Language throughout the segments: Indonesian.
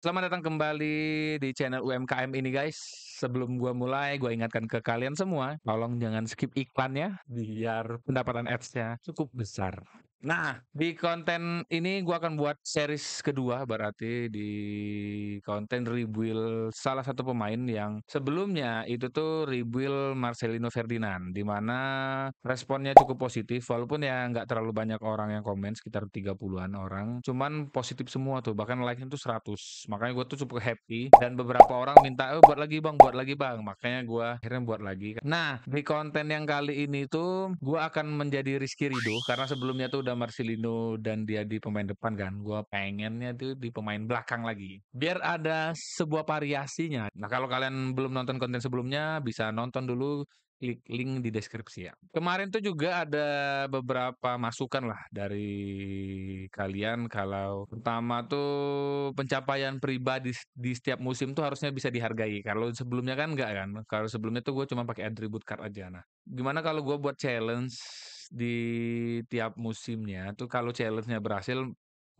Selamat datang kembali di channel UMKM ini guys. Sebelum gua mulai, gua ingatkan ke kalian semua, tolong jangan skip iklannya biar pendapatan ads-nya cukup besar. Nah, di konten ini gua akan buat series kedua berarti di konten rebuild salah satu pemain yang sebelumnya itu tuh rebuild Marcelino Ferdinand, di mana responnya cukup positif walaupun ya nggak terlalu banyak orang yang komen, sekitar 30-an orang. Cuman positif semua tuh, bahkan like-nya tuh 100. Makanya gue tuh cukup happy dan beberapa orang minta, "Eh, buat lagi Bang, buat lagi Bang." Makanya gue akhirnya buat lagi. Nah, di konten yang kali ini tuh gue akan menjadi Rizky Ridho karena sebelumnya tuh udah Marcelino dan dia di pemain depan kan. Gue pengennya tuh di pemain belakang lagi. Biar ada sebuah variasinya. Nah, kalau kalian belum nonton konten sebelumnya bisa nonton dulu, klik link di deskripsi ya. Kemarin tuh juga ada beberapa masukan lah dari kalian kalau pertama tuh pencapaian pribadi di setiap musim tuh harusnya bisa dihargai. Kalau sebelumnya kan enggak kan. Kalau sebelumnya tuh gue cuma pakai attribute card aja. Nah, gimana kalau gue buat challenge di tiap musimnya tuh kalau challenge-nya berhasil,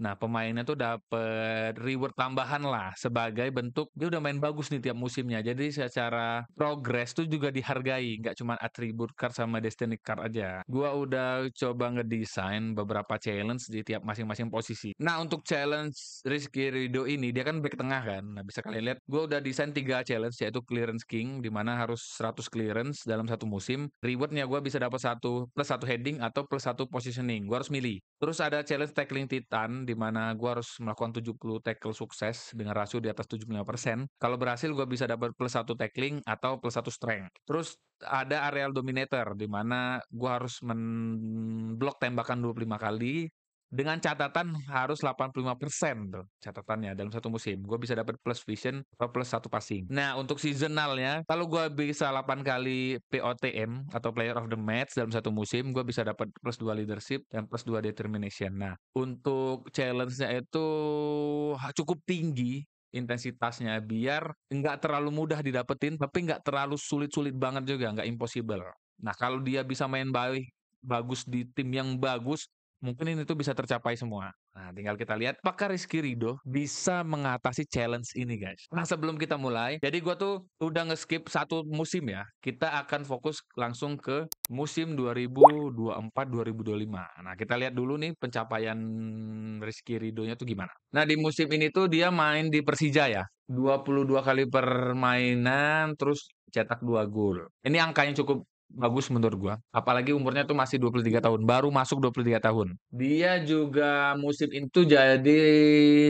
nah, pemainnya tuh dapet reward tambahan lah sebagai bentuk dia udah main bagus nih tiap musimnya. Jadi secara progress tuh juga dihargai, nggak cuma attribute card sama destiny card aja. Gua udah coba ngedesain beberapa challenge di tiap masing-masing posisi. Nah, untuk challenge Rizky Ridho ini dia kan back tengah kan. Nah, bisa kalian lihat gua udah desain 3 challenge yaitu clearance king di mana harus 100 clearance dalam satu musim. Rewardnya gua bisa dapat plus satu heading atau plus satu positioning. Gua harus milih. Terus ada challenge tackling titan di mana gua harus melakukan 70 tackle sukses dengan rasio di atas 75%. Kalau berhasil gua bisa dapat plus satu tackling atau plus satu strength. Terus ada areal dominator di mana gua harus menblok tembakan 25 kali dengan catatan harus 85% tuh catatannya dalam satu musim. Gue bisa dapat plus vision atau plus satu passing. Nah, untuk seasonalnya, kalau gue bisa 8 kali POTM atau player of the match dalam satu musim, gue bisa dapat plus 2 leadership dan plus 2 determination. Nah, untuk challenge-nya itu cukup tinggi intensitasnya biar nggak terlalu mudah didapetin tapi nggak terlalu sulit-sulit banget juga, nggak impossible. Nah, kalau dia bisa main bagus di tim yang bagus, mungkin ini tuh bisa tercapai semua. Nah, tinggal kita lihat apakah Rizky Ridho bisa mengatasi challenge ini, guys. Nah, sebelum kita mulai, jadi gua tuh udah nge-skip satu musim ya. Kita akan fokus langsung ke musim 2024-2025. Nah, kita lihat dulu nih pencapaian Rizky Ridhonya tuh gimana. Nah, di musim ini tuh dia main di Persija ya. 22 kali permainan terus cetak 2 gol. Ini angka yang cukup bagus menurut gua. Apalagi umurnya tuh masih 23 tahun, baru masuk 23 tahun. Dia juga musim itu jadi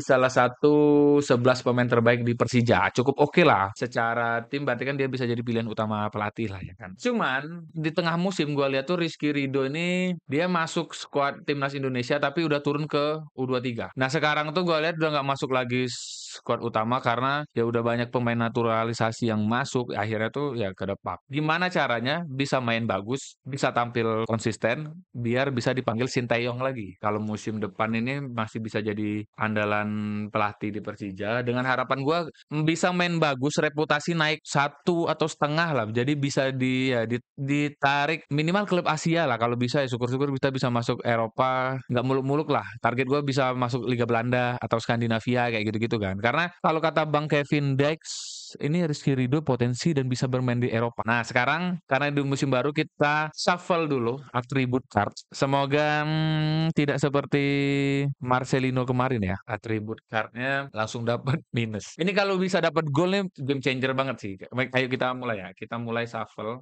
salah satu 11 pemain terbaik di Persija. Cukup oke lah. Secara tim berarti kan dia bisa jadi pilihan utama pelatih lah ya kan. Cuman di tengah musim gua lihat tuh Rizky Ridho ini dia masuk skuad timnas Indonesia tapi udah turun ke U23. Nah, sekarang tuh gua lihat udah nggak masuk lagi skuad utama karena ya udah banyak pemain naturalisasi yang masuk akhirnya tuh ya ke depak. Gimana caranya bisa main bagus, bisa tampil konsisten biar bisa dipanggil Sinteyong lagi. Kalau musim depan ini masih bisa jadi andalan pelatih di Persija dengan harapan gua bisa main bagus, reputasi naik satu atau setengah lah. Jadi bisa ditarik minimal klub Asia lah kalau bisa ya syukur-syukur kita bisa masuk Eropa, nggak muluk-muluk lah. Target gua bisa masuk Liga Belanda atau Skandinavia kayak gitu-gitu kan. Karena kalau kata Bang Kevin Dex, ini Rizky Ridho potensi dan bisa bermain di Eropa. Nah, sekarang karena di musim baru kita shuffle dulu atribut card. Semoga tidak seperti Marcelino kemarin ya. Atribut cardnya langsung dapat minus. Ini kalau bisa dapat gol nih game changer banget sih. Ayo kita mulai ya. Kita mulai shuffle.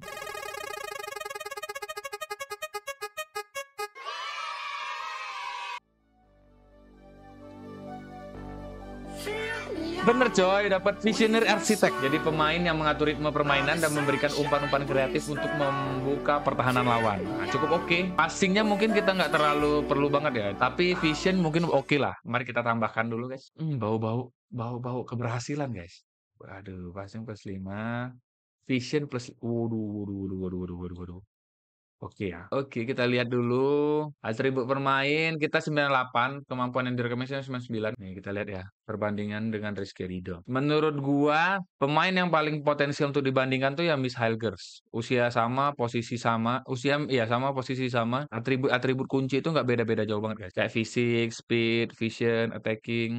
Bener coy, dapat visionary architect. Jadi pemain yang mengatur ritme permainan dan memberikan umpan-umpan kreatif untuk membuka pertahanan lawan. Nah, cukup oke. Passingnya mungkin kita nggak terlalu perlu banget ya. Tapi vision mungkin oke lah. Mari kita tambahkan dulu guys. Bau-bau keberhasilan guys. Waduh, passing plus 5. Vision plus, waduh, waduh, waduh, waduh, waduh, waduh, waduh. Oke ya. Oke, kita lihat dulu atribut bermain kita 98, kemampuan yang direkomendasikan 99. Nih, kita lihat ya. perbandingan dengan Rizky Ridho. Menurut gua, pemain yang paling potensial untuk dibandingkan tuh ya Miss Hilgers. Usia sama, posisi sama, usia ya sama, posisi sama. Atribut-atribut kunci itu nggak beda-beda jauh banget guys. Kayak fisik, speed, vision, attacking.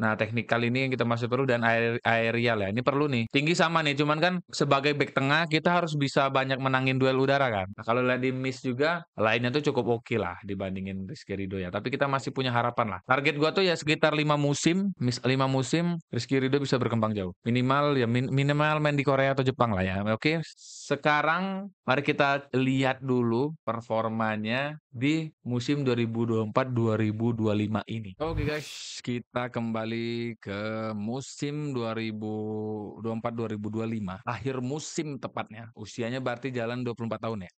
Nah, teknikal ini yang kita masih perlu dan aerial ya. Ini perlu nih. Tinggi sama nih, cuman kan sebagai back tengah kita harus bisa banyak menangin duel udara kan. Nah, kalau lihat di Miss juga lainnya tuh cukup oke lah dibandingin Rizky Ridho ya. Tapi kita masih punya harapan lah. Target gua tuh ya sekitar 5 musim, 5 musim Rizky Ridho bisa berkembang jauh. Minimal ya minimal main di Korea atau Jepang lah ya. Oke. Sekarang mari kita lihat dulu performanya di musim 2024-2025 ini. Oke guys, kita kembali ke musim 2024-2025. Akhir musim tepatnya. Usianya berarti jalan 24 tahun ya.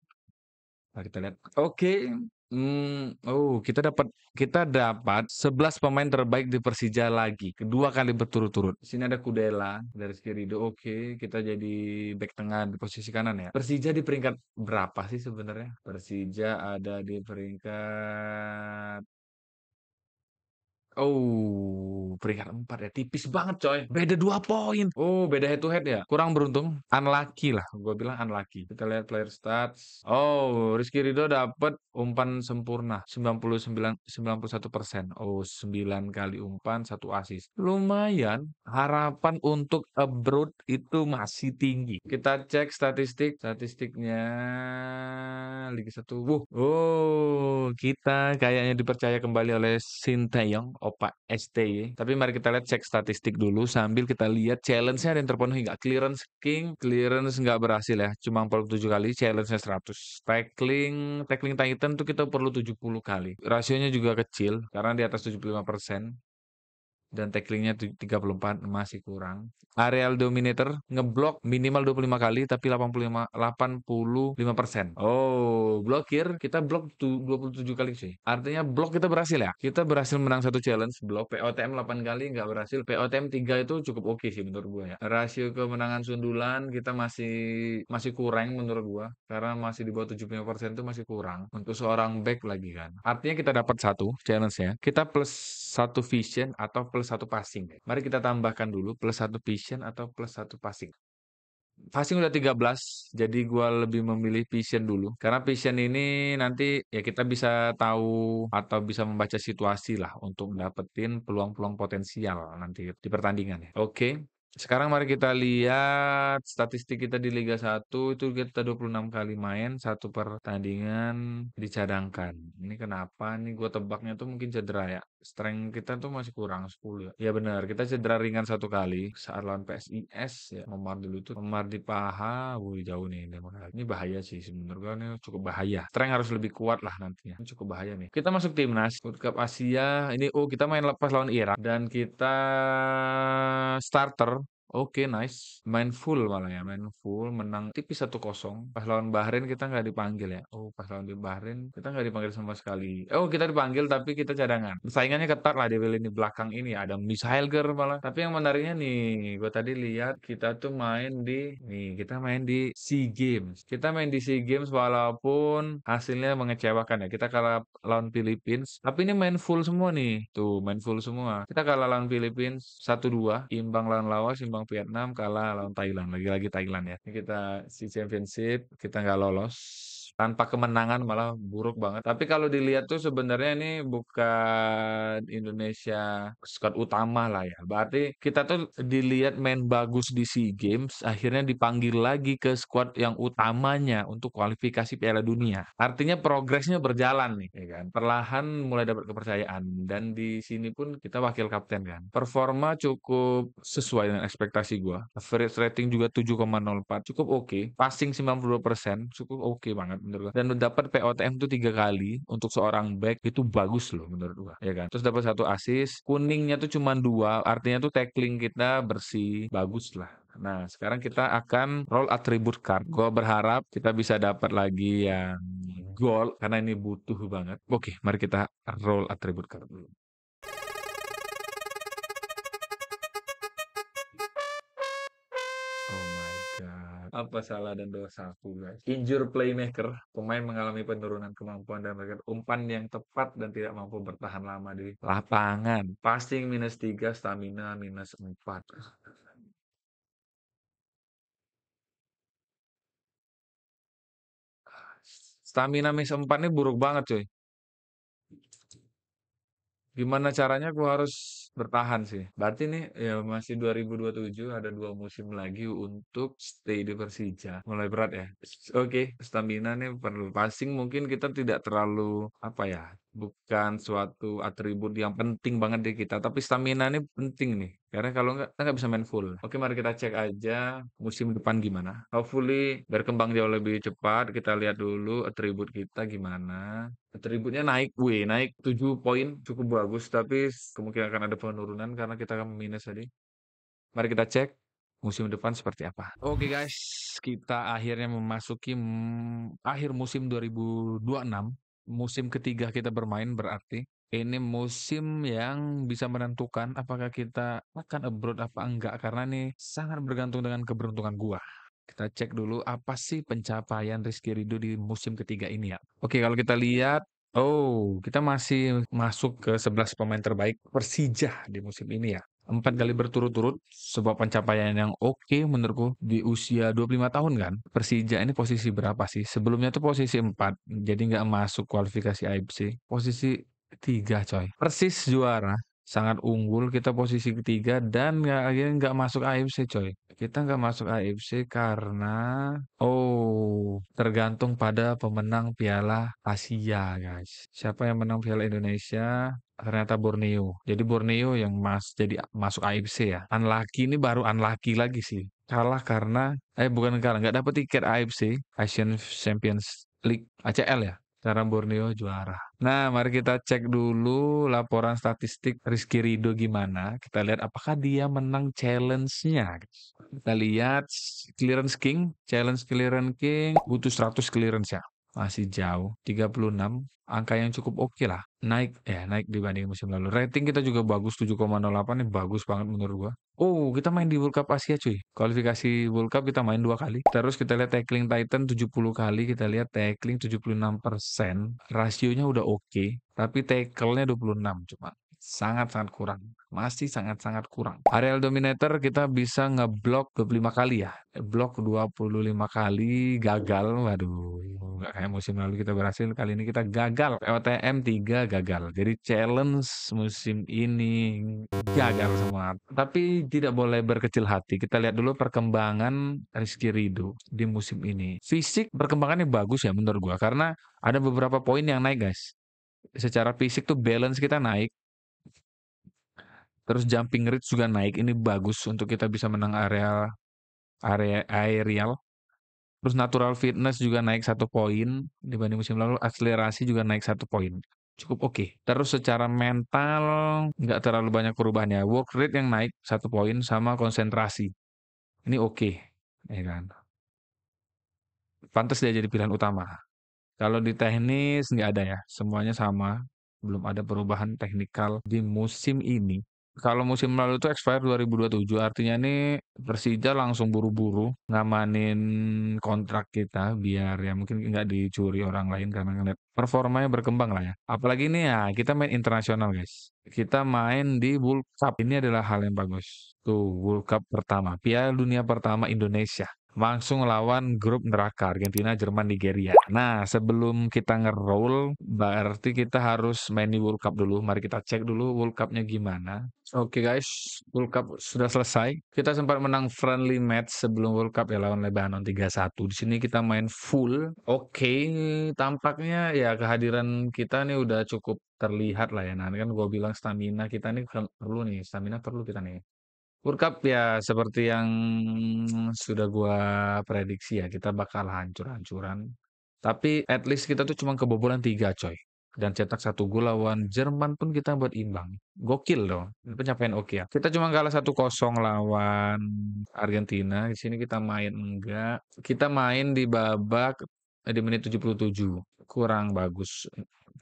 Mari kita lihat. Oke. Kita dapat 11 pemain terbaik di Persija lagi, kedua kali berturut-turut. Di sini ada Kudela dari Skirido. Oke, kita jadi back tengah di posisi kanan ya. Persija di peringkat berapa sih sebenarnya? Persija ada di peringkat peringkat 4 ya. Tipis banget coy. Beda 2 poin. Oh, beda head to head ya. Kurang beruntung. Unlucky lah. Gue bilang unlucky. Kita lihat player stats. Oh, Rizky Ridho dapat umpan sempurna 91%. Oh, 9 kali umpan, 1 assist. Lumayan. Harapan untuk abroad itu masih tinggi. Kita cek statistiknya Liga 1. Kita kayaknya dipercaya kembali oleh Sinteyong, Opa STY. Tapi mari kita lihat cek statistik dulu sambil kita lihat challenge-nya ada yang terpenuhi nggak. Clearance nggak berhasil ya. Cuma 47 kali, challenge-nya 100. Tackling Titan tuh kita perlu 70 kali. Rasionya juga kecil karena di atas 75%. Dan tacklingnya 34 masih kurang. Areal dominator ngeblok minimal 25 kali tapi 85%. Oh, blokir kita blok 27 kali sih. Artinya blok kita berhasil ya. Kita berhasil menang satu challenge blok. POTM 8 kali nggak berhasil. POTM 3 itu cukup oke sih menurut gua ya. Rasio kemenangan sundulan kita masih kurang menurut gua karena masih di bawah 75% itu masih kurang untuk seorang back lagi kan. Artinya kita dapat satu challenge-nya. Kita plus satu vision atau plus satu passing. Mari kita tambahkan dulu plus satu vision atau plus satu passing. Passing udah 13, jadi gua lebih memilih vision dulu. Karena vision ini nanti ya kita bisa tahu atau bisa membaca situasi lah untuk dapetin peluang-peluang potensial nanti di pertandingan ya. Oke. Sekarang mari kita lihat statistik kita di Liga 1 itu kita 26 kali main, satu pertandingan dicadangkan. Ini kenapa nih gue tebaknya tuh mungkin cedera ya. Strength kita tuh masih kurang 10 ya. Ya benar, kita cedera ringan satu kali saat lawan PSIS ya. Memar dulu tuh, memar di paha, wih jauh nih. Ini bahaya sih sebenarnya gue ini cukup bahaya. Strength harus lebih kuat lah nantinya. Ini cukup bahaya nih. Kita masuk timnas World Cup Asia. Ini kita main lepas lawan Irak dan kita starter. Oke, nice. Main full malah ya, main full, menang tipis 1-0. Pas lawan Bahrain kita nggak dipanggil ya. Oh, pas lawan di Bahrain kita nggak dipanggil sama sekali. Oh, kita dipanggil tapi kita cadangan. Saingannya ketat lah di lini belakang ini. Ada Michael malah. Tapi yang menariknya nih, gue tadi lihat kita tuh kita main di SEA Games. Kita main di SEA Games walaupun hasilnya mengecewakan ya. Kita kalah lawan Philippines. Tapi ini main full semua nih. Tuh, main full semua. Kita kalah lawan Philippines 1-2, imbang lawan Laos, imbang Vietnam, kalah lawan Thailand. Lagi-lagi Thailand ya. Ini kita si championship, kita nggak lolos. Tanpa kemenangan malah buruk banget. Tapi kalau dilihat tuh sebenarnya ini bukan Indonesia squad utama lah ya. Berarti kita tuh dilihat main bagus di SEA Games, akhirnya dipanggil lagi ke squad yang utamanya untuk kualifikasi Piala Dunia. Artinya progresnya berjalan nih, ya kan. Perlahan mulai dapat kepercayaan dan di sini pun kita wakil kapten kan. Performa cukup sesuai dengan ekspektasi gua. Average rating juga 7,04, cukup oke. Passing 92%, cukup oke banget menurut gua. Dan dapat POTM tuh 3 kali untuk seorang back itu bagus loh menurut gua, ya kan. Terus dapat satu assist, kuningnya tuh cuma 2, artinya tuh tackling kita bersih, bagus lah. Nah, sekarang kita akan roll attribute card. Gua berharap kita bisa dapat lagi yang gold karena ini butuh banget. Oke, mari kita roll attribute card dulu. Oh my god. Apa salah dan dosaku, guys? Injure playmaker, pemain mengalami penurunan kemampuan dan mereka umpan yang tepat dan tidak mampu bertahan lama di lapangan. Passing -3, stamina -4. Stamina -4 ini buruk banget, cuy. Gimana caranya aku harus bertahan sih. Berarti nih ya masih 2027 ada 2 musim lagi untuk stay di Persija. Mulai berat ya. Oke, stamina nih perlu. Passing mungkin kita tidak terlalu apa ya, bukan suatu atribut yang penting banget di kita, tapi stamina ini penting nih. Karena kalau nggak, kita nggak bisa main full. Oke, mari kita cek aja musim depan gimana. Hopefully berkembang jauh lebih cepat. Kita lihat dulu atribut kita gimana. Atributnya naik, naik 7 poin, cukup bagus, tapi kemungkinan akan ada penurunan karena kita akan minus tadi. Mari kita cek musim depan seperti apa. Oke guys, kita akhirnya memasuki akhir musim 2026. Musim ketiga kita bermain berarti. Ini musim yang bisa menentukan apakah kita akan abroad apa enggak karena ini sangat bergantung dengan keberuntungan gua. Kita cek dulu apa sih pencapaian Rizky Ridho di musim ketiga ini ya. Oke, kalau kita lihat, oh, kita masih masuk ke 11 pemain terbaik Persija di musim ini ya. 4 kali berturut-turut, sebuah pencapaian yang oke menurutku di usia 25 tahun kan. Persija ini posisi berapa sih? Sebelumnya tuh posisi 4, jadi nggak masuk kualifikasi AFC. Posisi 3 coy. Persis juara, sangat unggul, kita posisi ketiga dan akhirnya nggak masuk AFC coy. Kita nggak masuk AFC karena, oh, tergantung pada pemenang Piala Asia, guys. Siapa yang menang Piala Indonesia? Ternyata Borneo. Jadi Borneo yang jadi masuk AFC ya. Unlucky ini baru unlucky lagi sih. Kalah karena, bukan kalah, nggak dapet tiket AFC, Asian Champions League, ACL ya. Cara Borneo juara. Nah, mari kita cek dulu laporan statistik Rizky Ridho gimana. Kita lihat apakah dia menang challenge-nya. Kita lihat clearance king, challenge clearance king butuh 100 clearance ya. Masih jauh, 36, angka yang cukup oke lah. Naik ya, naik dibanding musim lalu. Rating kita juga bagus 7,08 ini bagus banget menurut gua. Oh, kita main di World Cup Asia cuy. Kualifikasi World Cup kita main 2 kali. Terus kita lihat tackling Titan 70 kali, kita lihat tackling 76%. Rasionya udah oke, tapi tackle-nya 26 cuma. Sangat-sangat kurang. Masih sangat-sangat kurang. Aerial dominator kita bisa ngeblok 25 kali ya. Blok 25 kali gagal. Waduh, nggak kayak musim lalu kita berhasil. Kali ini kita gagal. LTM 3 gagal. Jadi challenge musim ini gagal semua. Tapi tidak boleh berkecil hati. Kita lihat dulu perkembangan Rizky Ridho di musim ini. Fisik perkembangannya bagus ya menurut gua. Karena ada beberapa poin yang naik guys. Secara fisik tuh balance kita naik. Terus jumping rate juga naik. Ini bagus untuk kita bisa menang area aerial. Terus natural fitness juga naik 1 poin dibanding musim lalu. Akselerasi juga naik 1 poin. Cukup oke. Terus secara mental nggak terlalu banyak perubahan ya. Work rate yang naik 1 poin sama konsentrasi. Ini oke, ya kan. Pantas dia jadi pilihan utama. Kalau di teknis nggak ada ya, semuanya sama. Belum ada perubahan teknikal di musim ini. Kalau musim lalu itu expire 2027, artinya nih Persija langsung buru-buru ngamanin kontrak kita biar ya mungkin nggak dicuri orang lain karena ngeliat performanya berkembang lah ya. Apalagi nih ya kita main internasional guys. Kita main di World Cup. Ini adalah hal yang bagus. Tuh World Cup pertama, Piala Dunia pertama Indonesia. Langsung lawan grup neraka Argentina, Jerman, Nigeria. Nah, sebelum kita nge-roll, berarti kita harus main di World Cup dulu. Mari kita cek dulu World Cup-nya gimana. Oke guys, World Cup sudah selesai. Kita sempat menang friendly match sebelum World Cup ya lawan Lebanon 3-1. Di sini kita main full. Oke, tampaknya ya kehadiran kita nih udah cukup terlihat lah ya. Nah, ini kan gue bilang stamina kita nih perlu nih, stamina perlu kita nih. World Cup ya seperti yang sudah gua prediksi ya, kita bakal hancur-hancuran. Tapi at least kita tuh cuma kebobolan 3 coy. Dan cetak 1 gol lawan Jerman pun kita buat imbang. Gokil dong. Pencapaian oke ya. Kita cuma kalah 1-0 lawan Argentina. Di sini kita main enggak. Kita main di babak di menit 77. Kurang bagus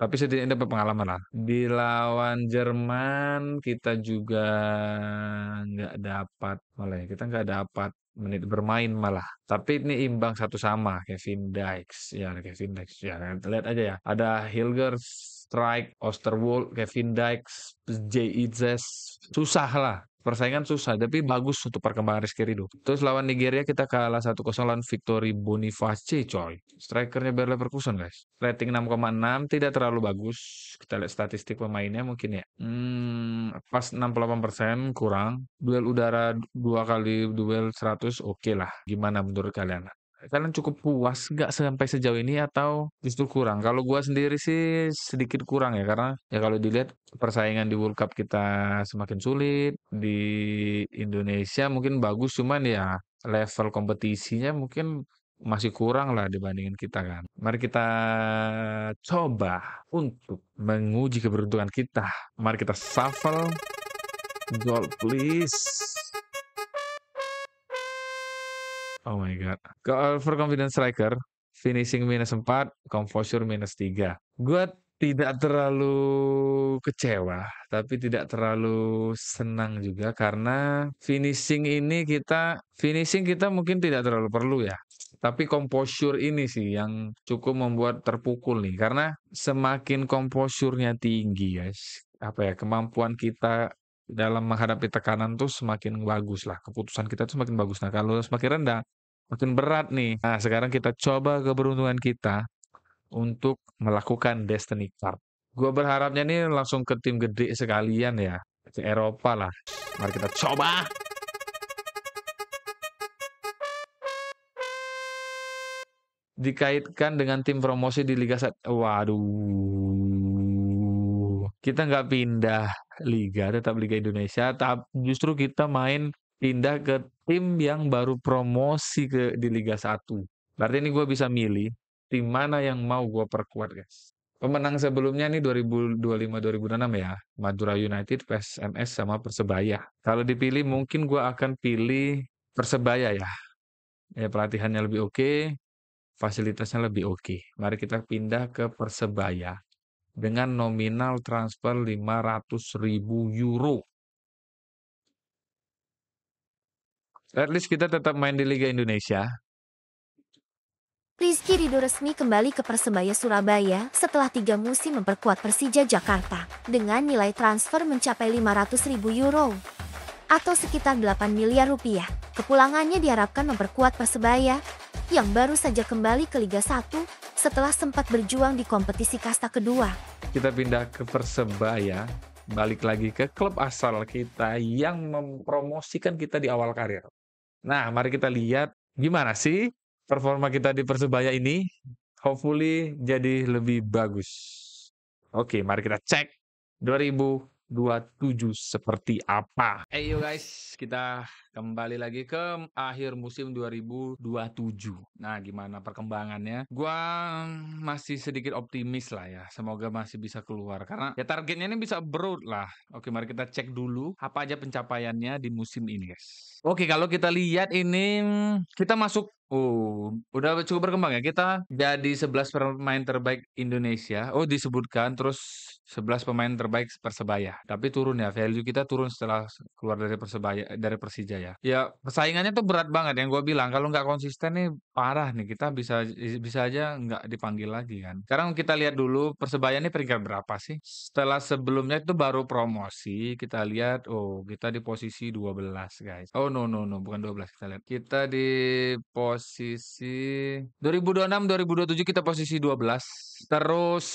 Tapi setidaknya dapat pengalaman lah. Di lawan Jerman kita juga nggak dapat, malah ya, kita nggak dapat menit bermain malah. Tapi ini imbang satu sama Kevin Dykes. Ya, Kevin Dykes. Ya, lihat aja ya. Ada Hilger, Strike, Osterwold, Kevin Dykes, Izes. Susah lah. Persaingan susah, tapi bagus untuk perkembangan Rizky Ridho. Terus lawan Nigeria kita kalah 1-0 lawan Victory Boniface, coy. Strikernya Bayer Leverkusen, guys. Rating 6,6, tidak terlalu bagus. Kita lihat statistik pemainnya mungkin ya. Pas 68% kurang. Duel udara 2 kali duel 100, oke lah. Gimana menurut kalian? Kalian cukup puas nggak sampai sejauh ini atau justru kurang? Kalau gua sendiri sih sedikit kurang ya karena ya kalau dilihat persaingan di World Cup kita semakin sulit, di Indonesia mungkin bagus cuman ya level kompetisinya mungkin masih kurang lah dibandingin kita kan. Mari kita coba untuk menguji keberuntungan kita. Mari kita shuffle goal please. Oh my God. Ke overconfident striker, finishing -4, composure -3. Gue tidak terlalu kecewa, tapi tidak terlalu senang juga karena finishing kita mungkin tidak terlalu perlu ya. Tapi composure ini sih yang cukup membuat terpukul nih karena semakin composure-nya tinggi guys, apa ya, kemampuan kita dalam menghadapi tekanan tuh semakin bagus lah, keputusan kita tuh semakin bagus. Nah, kalau semakin rendah, makin berat nih. Nah, sekarang kita coba keberuntungan kita untuk melakukan Destiny Card. Gue berharapnya nih langsung ke tim gede sekalian ya, ke Eropa lah. Mari kita coba. Dikaitkan dengan tim promosi di Liga 1. Waduh. Kita nggak pindah liga, tetap Liga Indonesia. Tapi justru kita main pindah ke tim yang baru promosi di Liga 1. Berarti ini gue bisa milih tim mana yang mau gue perkuat, guys. Pemenang sebelumnya nih 2025-2026 ya. Madura United, PSMS, sama Persebaya. Kalau dipilih mungkin gue akan pilih Persebaya ya. Ya pelatihannya lebih oke, fasilitasnya lebih oke. Mari kita pindah ke Persebaya dengan nominal transfer 500.000 euro. At least kita tetap main di Liga Indonesia. Rizky Ridho resmi kembali ke Persebaya Surabaya setelah 3 musim memperkuat Persija Jakarta dengan nilai transfer mencapai 500.000 euro atau sekitar 8 miliar rupiah. Kepulangannya diharapkan memperkuat Persebaya yang baru saja kembali ke Liga 1 setelah sempat berjuang di kompetisi kasta kedua. Kita pindah ke Persebaya, balik lagi ke klub asal kita yang mempromosikan kita di awal karir. Nah, mari kita lihat gimana sih performa kita di Persebaya ini. Hopefully jadi lebih bagus. Oke, mari kita cek 2027 seperti apa. Hey yo guys, kita kembali lagi ke akhir musim 2027. Nah, gimana perkembangannya? Gua masih sedikit optimis lah ya. Semoga masih bisa keluar karena ya targetnya ini bisa abroad lah. Oke, mari kita cek dulu apa aja pencapaiannya di musim ini, guys. Oke, kalau kita lihat ini kita masuk. Oh, udah cukup berkembang ya. Kita jadi 11 pemain terbaik Indonesia. Oh, disebutkan terus 11 pemain terbaik Persebaya. Tapi turun ya, value kita turun setelah keluar dari Persebaya, dari Persija ya. Ya, persaingannya tuh berat banget yang gue bilang. Kalau nggak konsisten nih parah nih. Kita bisa bisa aja nggak dipanggil lagi kan. Sekarang kita lihat dulu Persebaya ini peringkat berapa sih? Setelah sebelumnya itu baru promosi, kita lihat, oh kita di posisi 12 guys. Oh no, bukan 12 kita lihat. Kita di posisi 2026-2027 kita posisi 12. Terus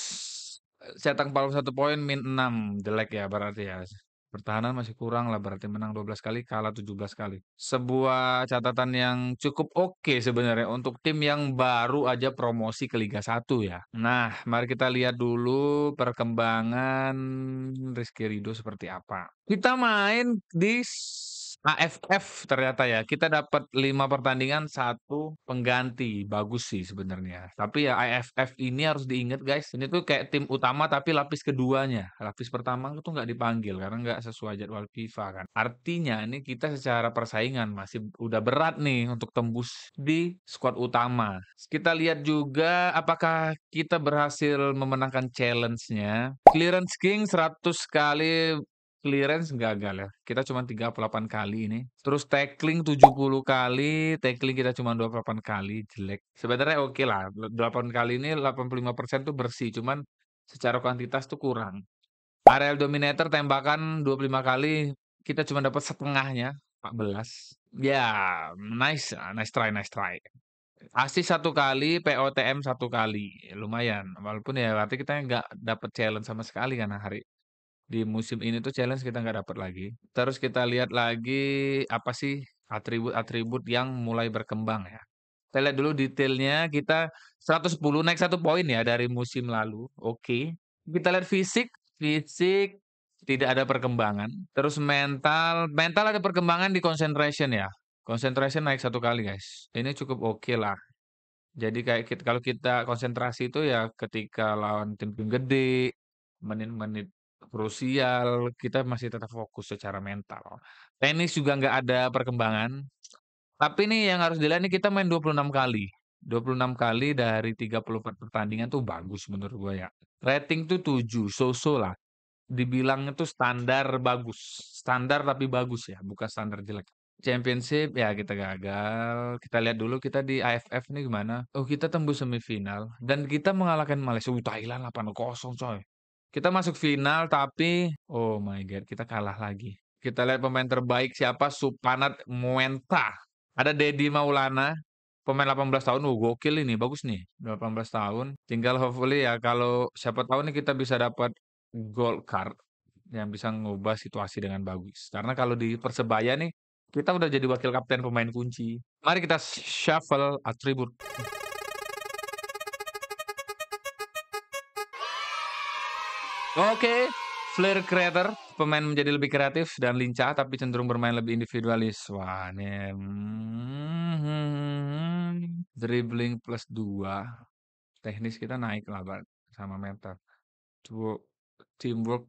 cetak 41 poin -6. Jelek ya berarti ya. Pertahanan masih kurang lah, berarti menang 12 kali, kalah 17 kali. Sebuah catatan yang cukup oke sebenarnya untuk tim yang baru aja promosi ke Liga 1 ya. Nah, mari kita lihat dulu perkembangan Rizky Ridho seperti apa. Kita main di AFF ternyata ya, kita dapat 5 pertandingan, 1 pengganti. Bagus sih sebenarnya. Tapi ya AFF ini harus diingat guys, ini tuh kayak tim utama tapi lapis keduanya. Lapis pertama tuh nggak dipanggil karena nggak sesuai jadwal FIFA kan. Artinya ini kita secara persaingan masih udah berat nih untuk tembus di skuad utama. Kita lihat juga apakah kita berhasil memenangkan challenge-nya. Clearance King 100 kali clearance gagal ya, kita cuma 38 kali ini. Terus tackling 70 kali, tackling kita cuma 28 kali, jelek. Sebenarnya oke lah, 8 kali ini 85% tuh bersih, cuman secara kuantitas tuh kurang. Aerial dominator tembakan 25 kali, kita cuma dapat setengahnya, 14. Ya, nice, nice try, nice try. Assist 1 kali, POTM 1 kali, lumayan. Walaupun ya berarti kita nggak dapat challenge sama sekali kan hari di musim ini tuh challenge kita nggak dapat lagi. Terus kita lihat lagi, apa sih atribut-atribut yang mulai berkembang ya. Kita lihat dulu detailnya, kita 110 naik 1 poin ya dari musim lalu, oke. Kita lihat fisik, fisik tidak ada perkembangan. Terus mental, mental ada perkembangan di concentration ya. Concentration naik 1 kali guys, ini cukup oke lah. Jadi kayak kalau kita konsentrasi itu ya ketika lawan tim-tim gede, menit-menit krusial, kita masih tetap fokus secara mental. Tenis juga nggak ada perkembangan, tapi nih yang harus dilihat nih kita main 26 kali. 26 kali dari 34 pertandingan tuh bagus menurut gua ya. Rating tuh 7, so-so lah. Dibilang itu standar bagus, standar tapi bagus ya, bukan standar jelek. Championship ya kita gagal. Kita lihat dulu kita di AFF nih gimana. Oh kita tembus semifinal dan kita mengalahkan Malaysia. Thailand 8-0 coy. Kita masuk final tapi oh my god kita kalah lagi. Kita lihat pemain terbaik siapa? Supanat Muenta. Ada Dedi Maulana. Pemain 18 tahun, gokil ini, bagus nih. 18 tahun. Tinggal hopefully ya kalau siapa tahu nih kita bisa dapat gold card yang bisa ngubah situasi dengan bagus. Karena kalau di Persebaya nih, kita udah jadi wakil kapten pemain kunci. Mari kita shuffle atribut. Oke, Flair Creator, pemain menjadi lebih kreatif dan lincah tapi cenderung bermain lebih individualis. Wah, ini dribbling plus 2. Teknis kita naik lah sama mental. Teamwork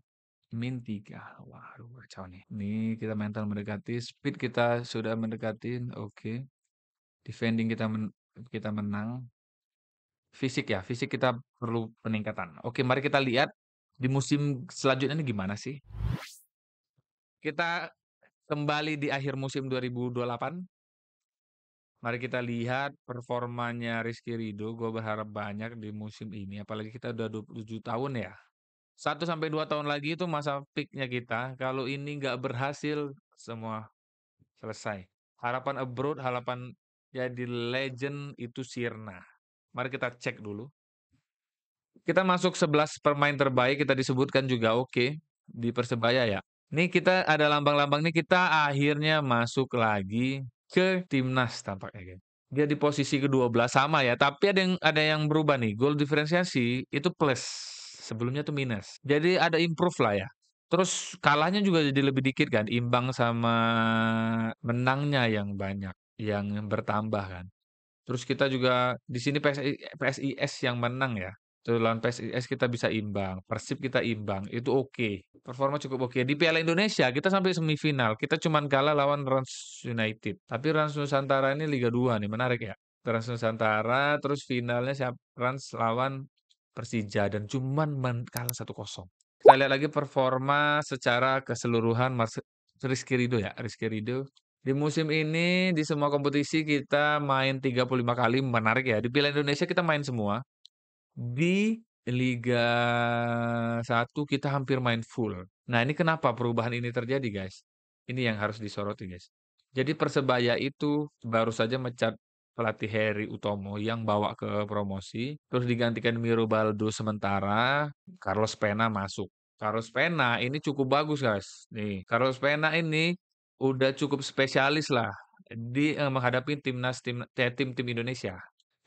min 3. Waduh, kacau nih. Ini kita mental mendekati, speed kita sudah mendekatin, oke. Defending kita menang. Fisik ya, fisik kita perlu peningkatan. Oke, mari kita lihat di musim selanjutnya ini gimana sih. Kita kembali di akhir musim 2028. Mari kita lihat performanya Rizky Ridho. Gue berharap banyak di musim ini. Apalagi kita udah 27 tahun ya. 1 sampai 2 tahun lagi itu masa peaknya kita. Kalau ini nggak berhasil, semua selesai. Harapan abroad, harapan jadi legend itu sirna. Mari kita cek dulu. Kita masuk 11 pemain terbaik, kita disebutkan juga oke di Persebaya ya. Nih kita ada lambang-lambang nih, kita akhirnya masuk lagi ke timnas tampaknya kan. Dia di posisi ke-12 sama ya, tapi ada yang berubah nih. Gol diferensiasi itu plus, sebelumnya tuh minus. Jadi ada improve lah ya. Terus kalahnya juga jadi lebih dikit kan, imbang sama menangnya yang banyak, yang bertambah kan. Terus kita juga di sini PSIS yang menang ya. Tuh lawan PSIS kita bisa imbang, Persib kita imbang, itu oke. Performa cukup oke. Di Piala Indonesia kita sampai semifinal, kita cuman kalah lawan Rans United. Tapi Rans Nusantara ini Liga 2 nih, menarik ya. Rans Nusantara, terus finalnya Rans lawan Persija dan cuman kalah 1-0. Kita lihat lagi performa secara keseluruhan Rizky Ridho ya, Rizky Ridho. Di musim ini di semua kompetisi kita main 35 kali, menarik ya. Di Piala Indonesia kita main semua. Di Liga 1 kita hampir main full. Nah, ini kenapa perubahan ini terjadi, guys? Ini yang harus disoroti, guys. Jadi Persebaya itu baru saja mencat pelatih Heri Utomo yang bawa ke promosi, terus digantikan Miro Baldo sementara, Carlos Pena masuk. Carlos Pena ini cukup bagus, guys. Nih, Carlos Pena ini udah cukup spesialis lah di menghadapi tim-tim Indonesia.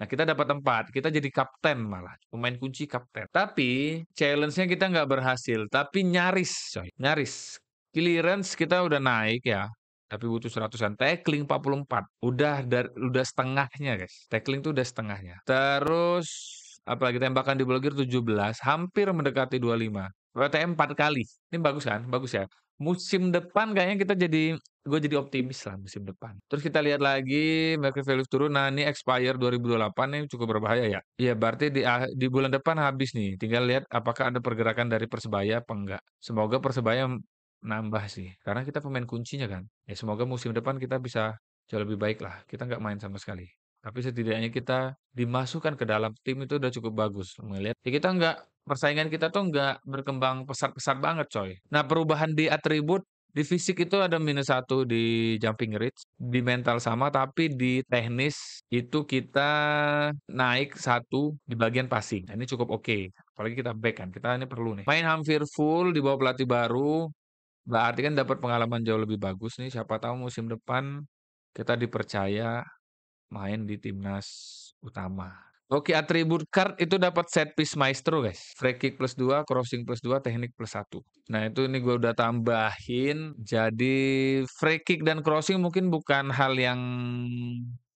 Nah, kita dapat tempat, kita jadi kapten malah, pemain kunci kapten. Tapi challenge-nya kita nggak berhasil, tapi nyaris, coy, nyaris. Clearance kita udah naik ya. tapi butuh 100-an. Tackling 44, udah setengahnya, guys. Tackling tuh udah setengahnya. Terus apalagi tembakan di blokir 17, hampir mendekati 25. WTM 4 kali. Ini bagus kan? Bagus ya. Musim depan kayaknya gue jadi optimis lah musim depan. Terus kita lihat lagi market value turun. Nah, ini expire 2028 nih cukup berbahaya ya. Iya, berarti di bulan depan habis nih. Tinggal lihat apakah ada pergerakan dari Persebaya apa enggak. Semoga Persebaya nambah sih. Karena kita pemain kuncinya kan. Ya semoga musim depan kita bisa jauh lebih baik lah. Kita nggak main sama sekali. Tapi setidaknya kita dimasukkan ke dalam tim itu udah cukup bagus. Melihat ya kita nggak persaingan kita tuh nggak berkembang pesat-pesat banget coy. Nah perubahan di atribut di fisik itu ada -1 di jumping reach, di mental sama, tapi di teknis itu kita naik 1 di bagian passing. Nah, ini cukup oke. Apalagi kita back kan, kita ini perlu nih. Main hampir full di bawah pelatih baru, berarti kan dapat pengalaman jauh lebih bagus nih. Siapa tahu musim depan kita dipercaya main di timnas utama. Oke, atribut card itu dapat set piece maestro, guys. Free kick +2, crossing +2, teknik +1. Nah, itu ini gue udah tambahin. Jadi free kick dan crossing mungkin bukan hal yang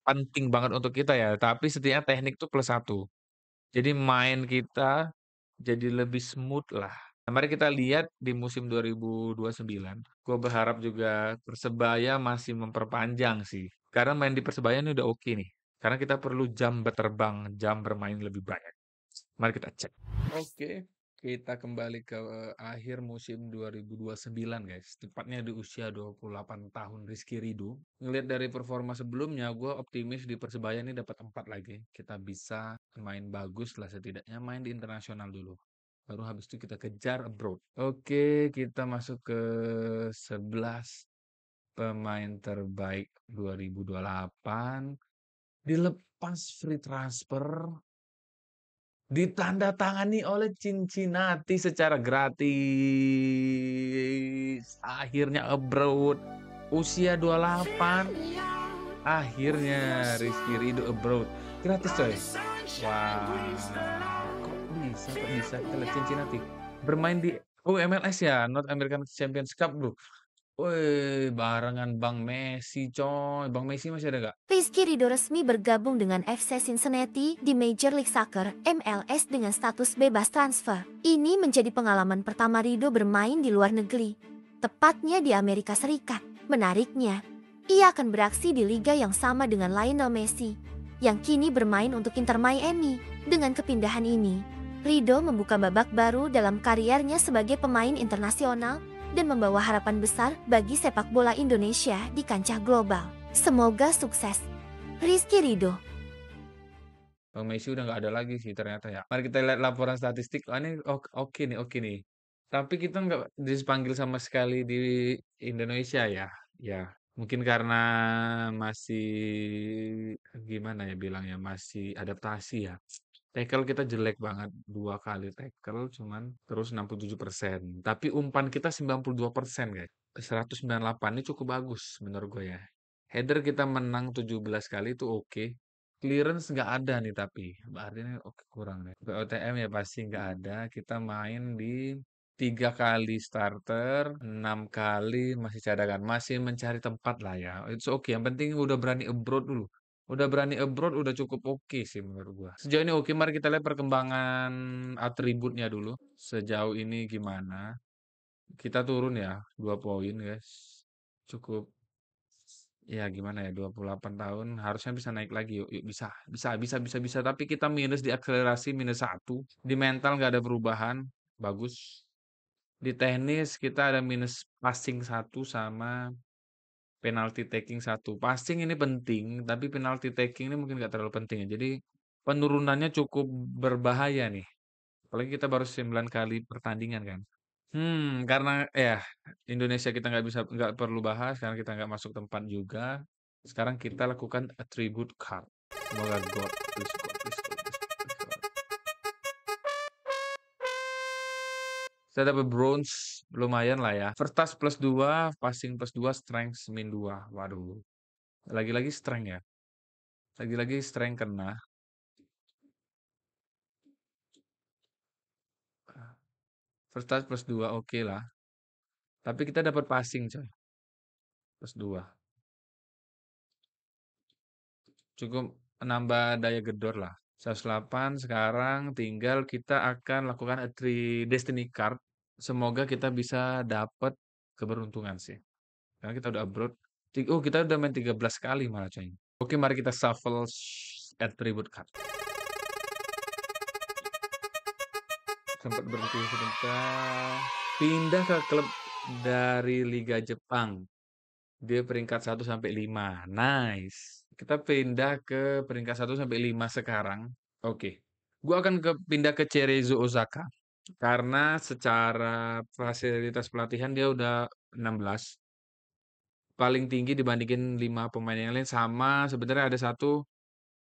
penting banget untuk kita ya, tapi setidaknya teknik tuh +1. Jadi main kita jadi lebih smooth lah. Nah, mari kita lihat di musim 2029. Gue berharap juga Persebaya masih memperpanjang sih. Karena main di Persebaya ini udah oke nih. Karena kita perlu jam berterbang, jam bermain lebih banyak. Mari kita cek. Oke, kita kembali ke akhir musim 2029 guys. Tepatnya di usia 28 tahun Rizky Ridho. Ngelihat dari performa sebelumnya, gue optimis di Persebaya ini dapat 4 lagi. Kita bisa main bagus lah setidaknya main di internasional dulu. Baru habis itu kita kejar abroad. Oke, kita masuk ke 11 pemain terbaik 2028. Dilepas free transfer, ditandatangani oleh Cincinnati secara gratis. Akhirnya abroad. Usia 28. Akhirnya Rizky Ridho abroad. Gratis coy. Wah. Kok bisa kita lihat Cincinnati. Bermain di MLS ya, North American Champions Cup bro. Woi, barengan Bang Messi coy. Bang Messi masih ada gak? Rizky Ridho resmi bergabung dengan FC Cincinnati di Major League Soccer (MLS) dengan status bebas transfer. Ini menjadi pengalaman pertama Ridho bermain di luar negeri, tepatnya di Amerika Serikat. Menariknya, ia akan beraksi di liga yang sama dengan Lionel Messi, yang kini bermain untuk Inter Miami. Dengan kepindahan ini, Ridho membuka babak baru dalam kariernya sebagai pemain internasional dan membawa harapan besar bagi sepak bola Indonesia di kancah global. Semoga sukses. Rizky Ridho. Bang Messi udah nggak ada lagi sih ternyata ya. Mari kita lihat laporan statistik. Oh, ini oke nih. Tapi kita nggak dipanggil sama sekali di Indonesia ya. Ya, mungkin karena masih gimana ya bilangnya masih adaptasi ya. Tackle kita jelek banget, 2 kali tackle cuman terus 67%. Tapi umpan kita 92% guys. 198 ini cukup bagus menurut gue ya. Header kita menang 17 kali itu oke. Clearance nggak ada nih tapi. Berarti ini oke kurang nih. POTM ya pasti nggak ada. Kita main di 3 kali starter, 6 kali masih cadangan. Masih mencari tempat lah ya. It's oke. Yang penting udah berani abroad dulu. Udah berani abroad udah cukup oke sih menurut gua. Sejauh ini oke, mari kita lihat perkembangan atributnya dulu. Sejauh ini gimana? Kita turun ya, 2 poin guys. Cukup ya gimana ya 28 tahun harusnya bisa naik lagi yuk, yuk bisa tapi kita minus di akselerasi -1 di mental nggak ada perubahan bagus di teknis kita ada minus passing 1 sama penalty taking 1. Passing ini penting, tapi penalty taking ini mungkin nggak terlalu penting ya. Jadi penurunannya cukup berbahaya nih. Apalagi kita baru 9 kali pertandingan kan. Karena ya Indonesia kita nggak perlu bahas karena kita nggak masuk tempat juga. Sekarang kita lakukan attribute card. Semoga God, please God, please God, please God, please God. Saya dapat bronze, lumayan lah ya. First touch +2, passing +2, strength -2. Waduh. Lagi-lagi strength ya. Lagi-lagi strength kena. First touch +2 oke lah. Tapi kita dapat passing coy. plus 2. Cukup nambah daya gedor lah. 108 sekarang tinggal kita akan lakukan Destiny Card. Semoga kita bisa dapat keberuntungan sih. Karena kita udah upload. Oh, kita udah main 13 kali malah coy. Oke, mari kita shuffle attribute card. Sempat berhenti sebentar. Pindah ke klub dari Liga Jepang. Dia peringkat 1 sampai 5. Nice. Kita pindah ke peringkat 1 sampai 5 sekarang. Oke. Gua akan pindah ke Cerezo Osaka. Karena secara fasilitas pelatihan dia udah 16. Paling tinggi dibandingin 5 pemain yang lain, sama sebenarnya ada satu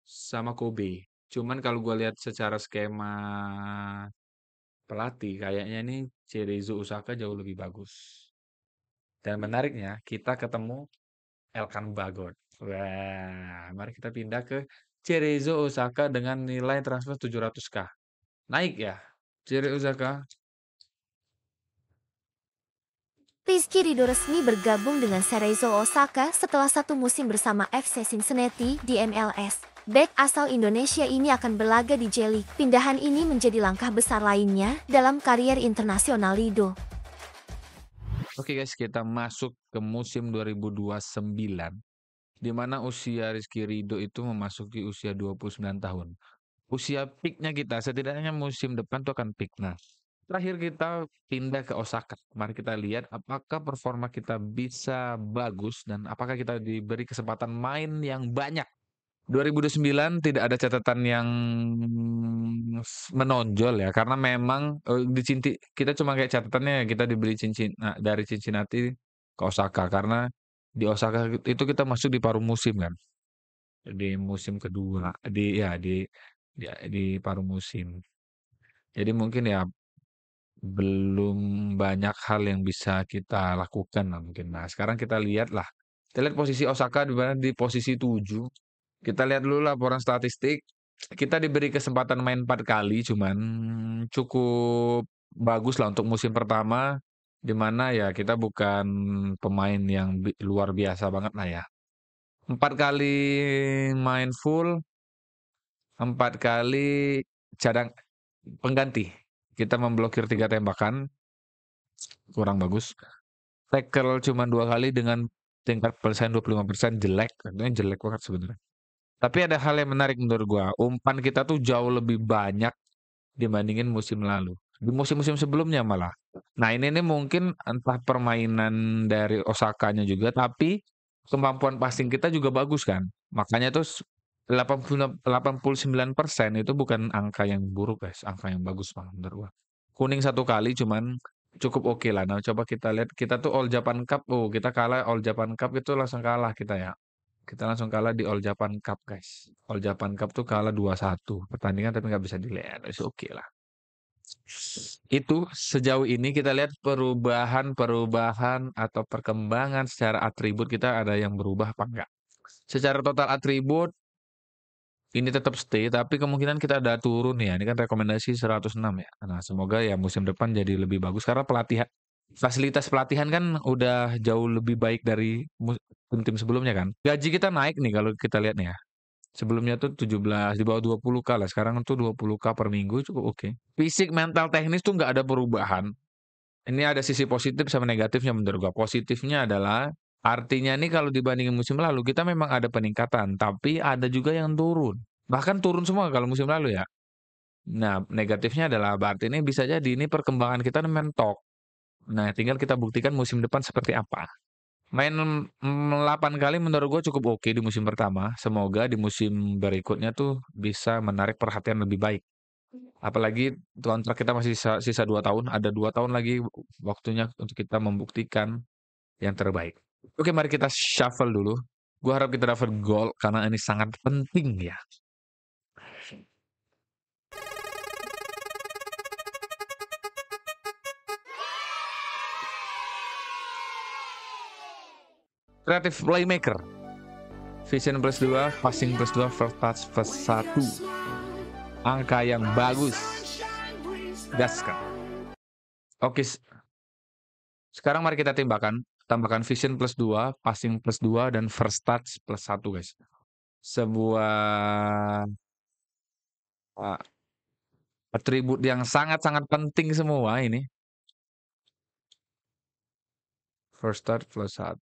sama Kobe. Cuman kalau gua lihat secara skema pelatih kayaknya nih Cerezo Osaka jauh lebih bagus. Dan menariknya kita ketemu Elkan Bagot. Wah, mari kita pindah ke Cerezo Osaka dengan nilai transfer 700k. Naik ya, Cerezo Osaka. Rizky Ridho resmi bergabung dengan Cerezo Osaka setelah 1 musim bersama FC Cincinnati di MLS. Bek asal Indonesia ini akan berlaga di J-League. Pindahan ini menjadi langkah besar lainnya dalam karier internasional Ridho. Oke guys, kita masuk ke musim 2029. Di mana usia Rizky Ridho itu memasuki usia 29 tahun. Usia peaknya kita, setidaknya musim depan tuh akan peak. Nah, terakhir kita pindah ke Osaka. Mari kita lihat apakah performa kita bisa bagus dan apakah kita diberi kesempatan main yang banyak. 2029 tidak ada catatan yang menonjol ya, karena memang kita cuma kayak catatannya kita dibeli cincin dari Cincinnati ke Osaka karena di Osaka itu kita masuk di paruh musim kan, di musim kedua di paruh musim. Jadi mungkin ya belum banyak hal yang bisa kita lakukan lah mungkin. Nah, sekarang kita lihat lah. Kita lihat posisi Osaka di posisi 7. Kita lihat dulu laporan statistik. Kita diberi kesempatan main 4 kali, cuman cukup bagus lah untuk musim pertama, di mana ya kita bukan pemain yang luar biasa banget lah ya. 4 kali main full, 4 kali cadang pengganti. Kita memblokir 3 tembakan, kurang bagus. Tackle cuma 2 kali dengan tingkat persen 25%, jelek. Artinya jelek banget sebenarnya. Tapi ada hal yang menarik menurut gua. Umpan kita tuh jauh lebih banyak dibandingin musim lalu. Di musim-musim sebelumnya malah. Nah, ini nih mungkin entah permainan dari Osakanya juga, tapi kemampuan passing kita juga bagus kan. Makanya tuh 89% itu bukan angka yang buruk, guys. Angka yang bagus banget menurut gua. Kuning 1 kali cuman cukup oke lah. Nah, coba kita lihat kita tuh All Japan Cup. Oh, kita kalah All Japan Cup itu langsung kalah kita ya. Kita langsung kalah di All Japan Cup, guys. All Japan Cup tuh kalah 2-1 pertandingan tapi nggak bisa dilihat. Oke lah. Itu sejauh ini kita lihat perubahan atau perkembangan secara atribut kita ada yang berubah apa enggak. Secara total atribut ini tetap stay, tapi kemungkinan kita ada turun ya. Ini kan rekomendasi 106 ya. Nah, semoga ya musim depan jadi lebih bagus karena fasilitas pelatihan kan udah jauh lebih baik dari tim sebelumnya kan. Gaji kita naik nih kalau kita lihat nih ya. Sebelumnya tuh 17 di bawah 20k lah. Sekarang tuh 20k per minggu cukup oke. Fisik, mental, teknis tuh nggak ada perubahan. Ini ada sisi positif sama negatifnya menurut gua. Positifnya adalah artinya nih kalau dibandingin musim lalu kita memang ada peningkatan, tapi ada juga yang turun. Bahkan turun semua kalau musim lalu ya. Nah, negatifnya adalah berarti ini bisa jadi ini perkembangan kita mentok. Nah, tinggal kita buktikan musim depan seperti apa. Main 8 kali menurut gue cukup oke di musim pertama. Semoga di musim berikutnya tuh bisa menarik perhatian lebih baik. Apalagi kontrak kita masih sisa 2 tahun, ada 2 tahun lagi waktunya untuk kita membuktikan yang terbaik. Oke, mari kita shuffle dulu. Gue harap kita dapat gol karena ini sangat penting ya. Creative playmaker. Vision plus 2, passing plus 2, first touch plus 1. Angka yang bagus. Gaskan. Oke. Sekarang mari kita timbangkan tambahkan vision plus 2, passing plus 2, dan first touch plus 1 guys. Sebuah atribut yang sangat-sangat penting semua ini. First touch plus 1.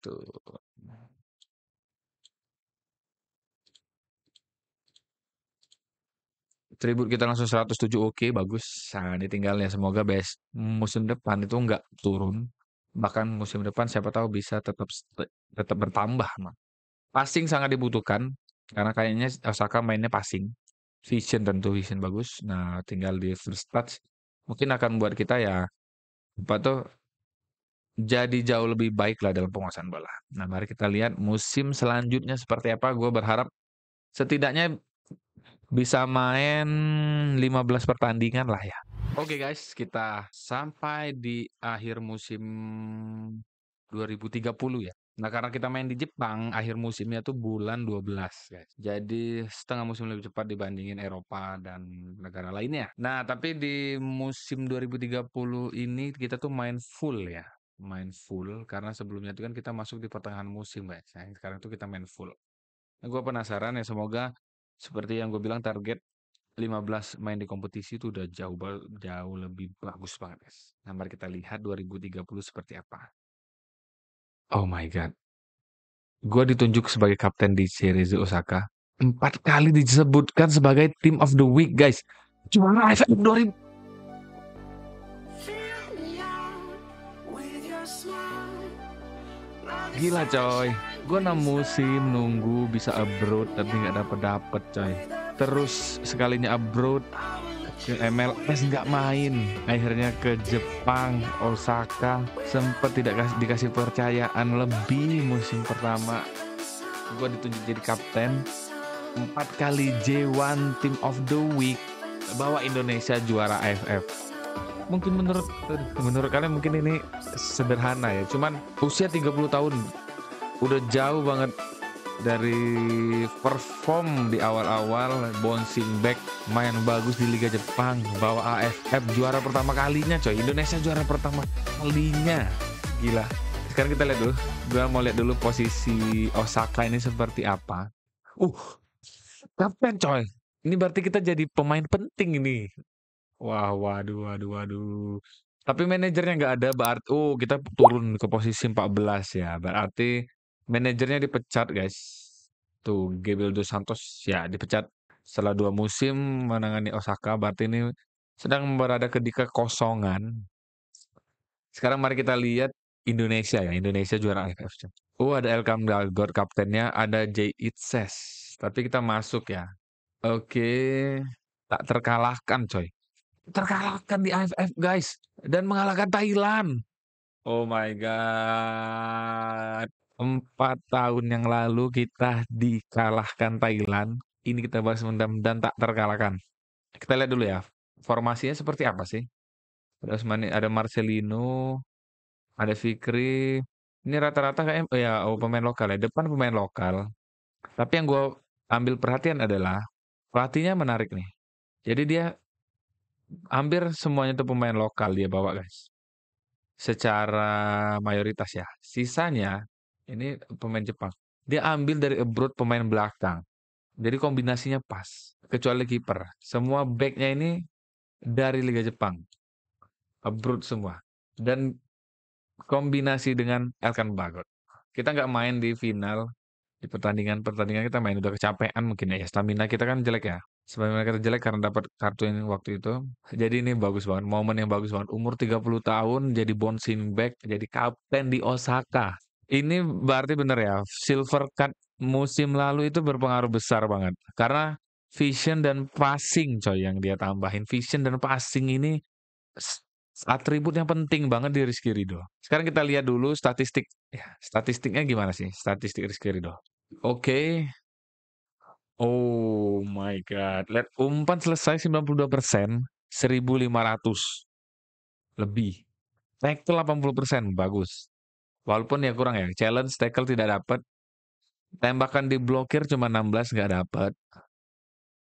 Atribut kita langsung 107, oke, bagus. Nah, ini tinggal ya, semoga musim depan itu nggak turun. Bahkan musim depan siapa tahu bisa tetap bertambah. Passing sangat dibutuhkan, karena kayaknya Osaka mainnya passing. Vision tentu, vision bagus. Nah, tinggal di first touch. Mungkin akan buat kita ya, apa tuh, jadi jauh lebih baik lah dalam penguasaan bola. Nah, mari kita lihat musim selanjutnya seperti apa. Gue berharap setidaknya bisa main 15 pertandingan lah ya. Oke guys, kita sampai di akhir musim 2030 ya. Nah, karena kita main di Jepang, akhir musimnya tuh bulan 12 guys. Jadi setengah musim lebih cepat dibandingin Eropa dan negara lainnya. Nah, tapi di musim 2030 ini kita tuh main full ya. Main full, karena sebelumnya itu kan kita masuk di pertengahan musim guys. Nah, sekarang tuh kita main full. Nah, gue penasaran ya, semoga seperti yang gue bilang, target 15 main di kompetisi itu udah jauh lebih bagus banget guys. Nah, mari kita lihat 2030 seperti apa. Oh my god. Gue ditunjuk sebagai kapten di Series Osaka. 4 kali disebutkan sebagai Team of the Week guys. Juara AFF 2000. Gila coy. Gue 6 musim nunggu bisa abroad tapi nggak dapet coy. Terus sekalinya abroad ke MLS nggak main. Akhirnya ke Jepang, Osaka, sempet tidak dikasih percayaan lebih musim pertama. Gue ditunjuk jadi kapten. 4 kali J1 Team of the Week, bawa Indonesia juara AFF. Mungkin menurut kalian mungkin ini sederhana ya, cuman usia 30 tahun udah jauh banget dari perform di awal-awal, bouncing back, main bagus di Liga Jepang, bawa AFF juara pertama kalinya coy. Indonesia juara pertama kalinya, gila. Sekarang kita lihat dulu, gua mau lihat dulu posisi Osaka ini seperti apa. Kapten coy, ini berarti kita jadi pemain penting ini. Wah, waduh. Tapi manajernya nggak ada, berarti kita turun ke posisi 14 ya. Berarti manajernya dipecat, guys. Tuh, Gabriel dos Santos ya dipecat setelah 2 musim menangani Osaka. Berarti ini sedang berada di kekosongan. Sekarang mari kita lihat Indonesia ya. Indonesia juara AFF. Ada Elkam Dalgor kaptennya, ada Jay Itzes. Tapi kita masuk ya. Oke, tak terkalahkan coy. Terkalahkan di AFF guys, dan mengalahkan Thailand. Oh my god. 4 tahun yang lalu kita dikalahkan Thailand. Ini kita bahas mendam dan tak terkalahkan. Kita lihat dulu ya, formasinya seperti apa sih. Ada Marcelino, ada Fikri. Ini rata-rata kayak pemain lokal ya. Depan pemain lokal. Tapi yang gue ambil perhatian adalah pelatihnya menarik nih. Jadi dia hampir semuanya itu pemain lokal dia bawa guys. Secara mayoritas ya. Sisanya ini pemain Jepang. Dia ambil dari abroad pemain belakang. Jadi kombinasinya pas. Kecuali kiper. Semua backnya ini dari Liga Jepang. Abroad semua. Dan kombinasi dengan Elkan Bagot. Kita nggak main di final. Di pertandingan kita main udah kecapean mungkin ya. Stamina kita kan jelek ya. Stamina kita jelek karena dapat kartu ini waktu itu. Jadi ini bagus banget. Momen yang bagus banget. Umur 30 tahun jadi bouncing back. Jadi kapten di Osaka. Ini berarti bener ya. Silver Card musim lalu itu berpengaruh besar banget. Karena vision dan passing coy yang dia tambahin. Vision dan passing ini atribut yang penting banget di Rizky Ridho. Sekarang kita lihat dulu statistik. Ya, statistiknya gimana sih? Statistik Rizky Ridho. Oke. Oh my god. Lihat umpan selesai 92%, 1.500 lebih. Tackle 80%, bagus. Walaupun ya kurang ya. Challenge tackle tidak dapat. Tembakan diblokir cuma 16, nggak dapat.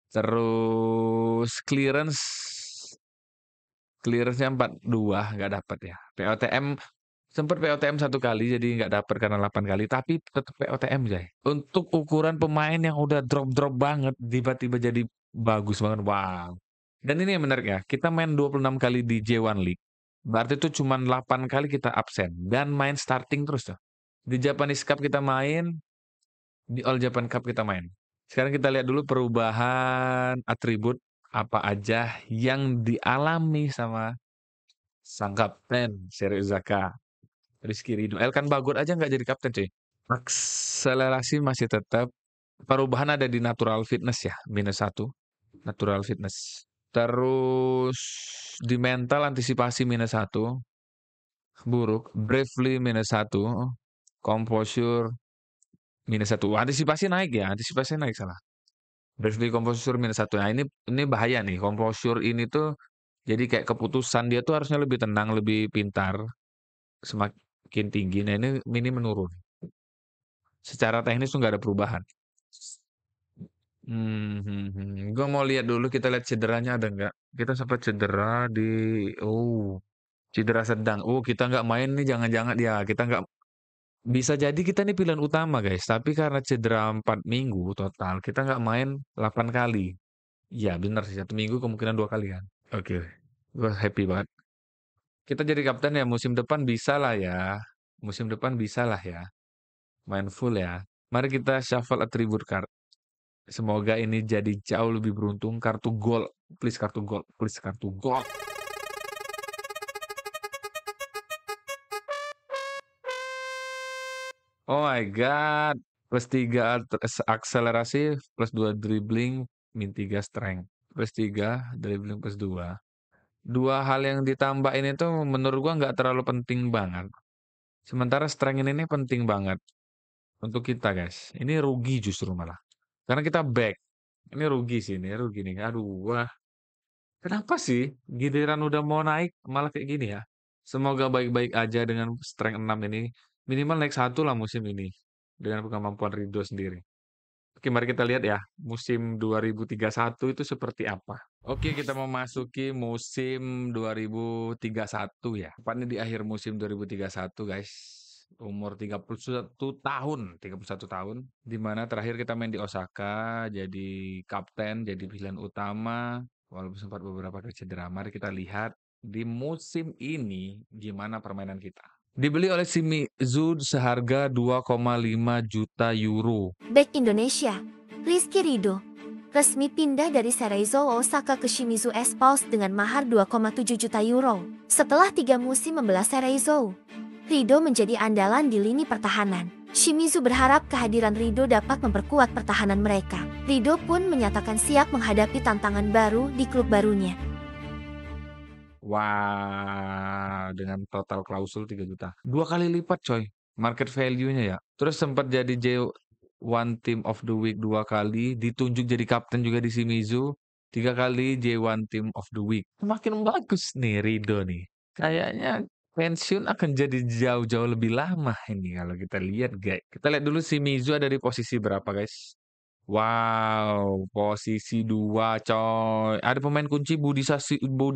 Terus clearance-nya 42, nggak dapat ya. POTM Sempet POTM 1 kali, jadi nggak dapet karena 8 kali, tapi tetep POTM, Jay. Untuk ukuran pemain yang udah drop-drop banget, tiba-tiba jadi bagus banget, wow. Dan ini yang menarik ya, kita main 26 kali di J1 League, berarti itu cuman 8 kali kita absen, dan main starting terus tuh. Di Japanese Cup kita main, di All Japan Cup kita main. Sekarang kita lihat dulu perubahan atribut apa aja yang dialami sama sang kapten Seri Uzaka. Rizky Ridho. Elkan Bagot aja nggak jadi kapten cuy. Akselerasi masih tetap. Perubahan ada di natural fitness ya, -1. Natural fitness. Terus di mental antisipasi -1. Buruk. Bravely -1. Composure -1. Antisipasi naik ya, antisipasi naik salah. Bravely composure -1. Nah ini bahaya nih. Composure ini tuh jadi kayak keputusan dia tuh harusnya lebih tenang, lebih pintar. Semakin tinggi. Nah ini menurun. Secara teknis tuh nggak ada perubahan. Gue mau lihat dulu, kita lihat cederanya ada nggak. Kita sempat cedera di, oh, cedera sedang. Oh, kita nggak main nih, jangan-jangan ya kita nggak bisa jadi kita nih pilihan utama guys. Tapi karena cedera 4 minggu total, kita nggak main 8 kali. Ya benar sih, 1 minggu kemungkinan 2 kali kan. Oke, gue happy banget. Kita jadi kapten ya musim depan bisa lah ya. Musim depan bisa lah ya. Main full ya. Mari kita shuffle atribut card. Semoga ini jadi jauh lebih beruntung. Kartu gold. Please kartu gold. Please kartu gold. Oh my God. +3 akselerasi, +2 dribbling, -3 strength. +3 dribbling, +2. Dua hal yang ditambah ini tuh menurut gua nggak terlalu penting banget. Sementara strength ini penting banget untuk kita guys. Ini rugi justru malah. Karena kita back. Ini rugi sih, ini rugi nih. Aduh, wah. Kenapa sih giliran udah mau naik malah kayak gini ya? Semoga baik-baik aja dengan strength 6 ini. Minimal naik 1 lah musim ini. Dengan kemampuan Ridho sendiri. Oke, mari kita lihat ya. Musim 2031 itu seperti apa. Oke, kita memasuki musim 2031 ya. Tepatnya di akhir musim 2031 guys. Umur 31 tahun. 31 tahun. Dimana terakhir kita main di Osaka. Jadi kapten, jadi pilihan utama. Walaupun sempat beberapa kali cedera. Mari kita lihat di musim ini gimana permainan kita. Dibeli oleh Shimizu seharga 2,5 juta euro. Back Indonesia, Rizky Ridho resmi pindah dari Cerezo Osaka ke Shimizu S-Pulse dengan mahar 2,7 juta euro. Setelah 3 musim membela Cerezo, Ridho menjadi andalan di lini pertahanan. Shimizu berharap kehadiran Ridho dapat memperkuat pertahanan mereka. Ridho pun menyatakan siap menghadapi tantangan baru di klub barunya. Wah, dengan total klausul 3 juta. 2 kali lipat coy, market value-nya ya. Terus sempat jadi J1 Team of the Week 2 kali, ditunjuk jadi kapten juga di Shimizu, 3 kali J1 Team of the Week. Semakin bagus nih Ridho nih. Kayaknya pensiun akan jadi jauh-jauh lebih lama ini kalau kita lihat guys. Kita lihat dulu Shimizu ada di posisi berapa guys. Wow, posisi 2 coy. Ada pemain kunci Budi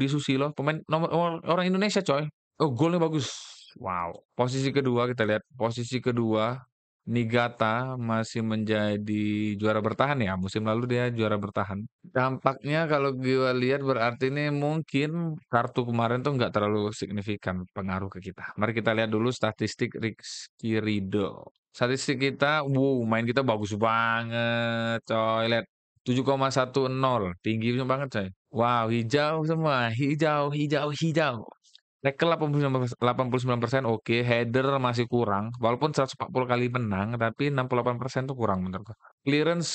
Susilo, pemain nomor orang Indonesia coy. Oh, golnya bagus. Wow. Posisi kedua kita lihat, posisi kedua Niigata masih menjadi juara bertahan ya. Musim lalu dia juara bertahan. Dampaknya kalau gue lihat berarti ini mungkin kartu kemarin tuh nggak terlalu signifikan pengaruh ke kita. Mari kita lihat dulu statistik Rizky Ridho. Statistik kita, wow, main kita bagus banget, coy. Lihat, 7,10, tinggi banget, coy. Wow, hijau semua, hijau, hijau, hijau. Tackle 89%, oke. Header masih kurang, walaupun 140 kali menang, tapi 68% tuh kurang menurut gua. Clearance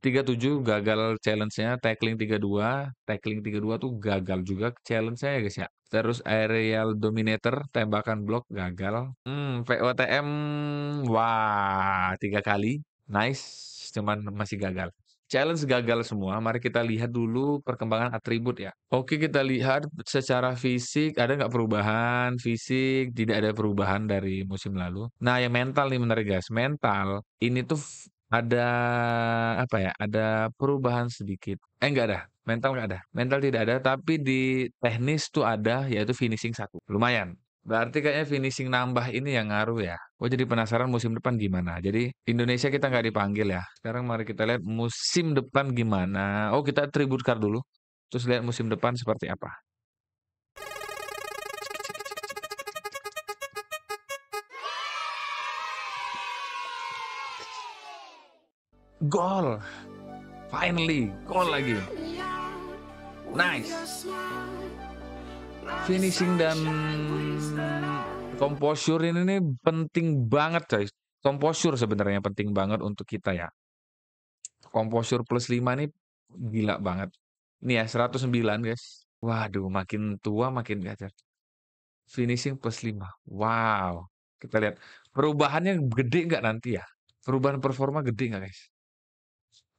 37 gagal challenge-nya, tackling 32 tuh gagal juga challenge-nya ya guys ya. Terus aerial dominator, tembakan blok gagal. VOTM, wah 3 kali, nice, cuman masih gagal. Challenge gagal semua. Mari kita lihat dulu perkembangan atribut ya. Oke, kita lihat secara fisik ada nggak perubahan? Fisik tidak ada perubahan dari musim lalu. Nah, yang mental nih menarik guys. Mental ini tuh ada apa ya? Ada perubahan sedikit. Enggak ada. Mental nggak ada. Mental tidak ada, tapi di teknis tuh ada, yaitu finishing 1. Lumayan. Berarti kayaknya finishing nambah ini yang ngaruh ya. Gue jadi penasaran musim depan gimana. Jadi Indonesia kita nggak dipanggil ya. Sekarang mari kita lihat musim depan gimana. Oh kita tribute card dulu. Terus lihat musim depan seperti apa. Gol! Finally, gol lagi. Nice. Finishing dan composure ini nih penting banget coy. Composure sebenarnya penting banget untuk kita ya. Composure plus 5 nih gila banget. Ini ya 109 guys. Waduh makin tua makin gacor. Finishing plus 5. Wow. Kita lihat perubahannya gede nggak nanti ya? Perubahan performa gede nggak guys?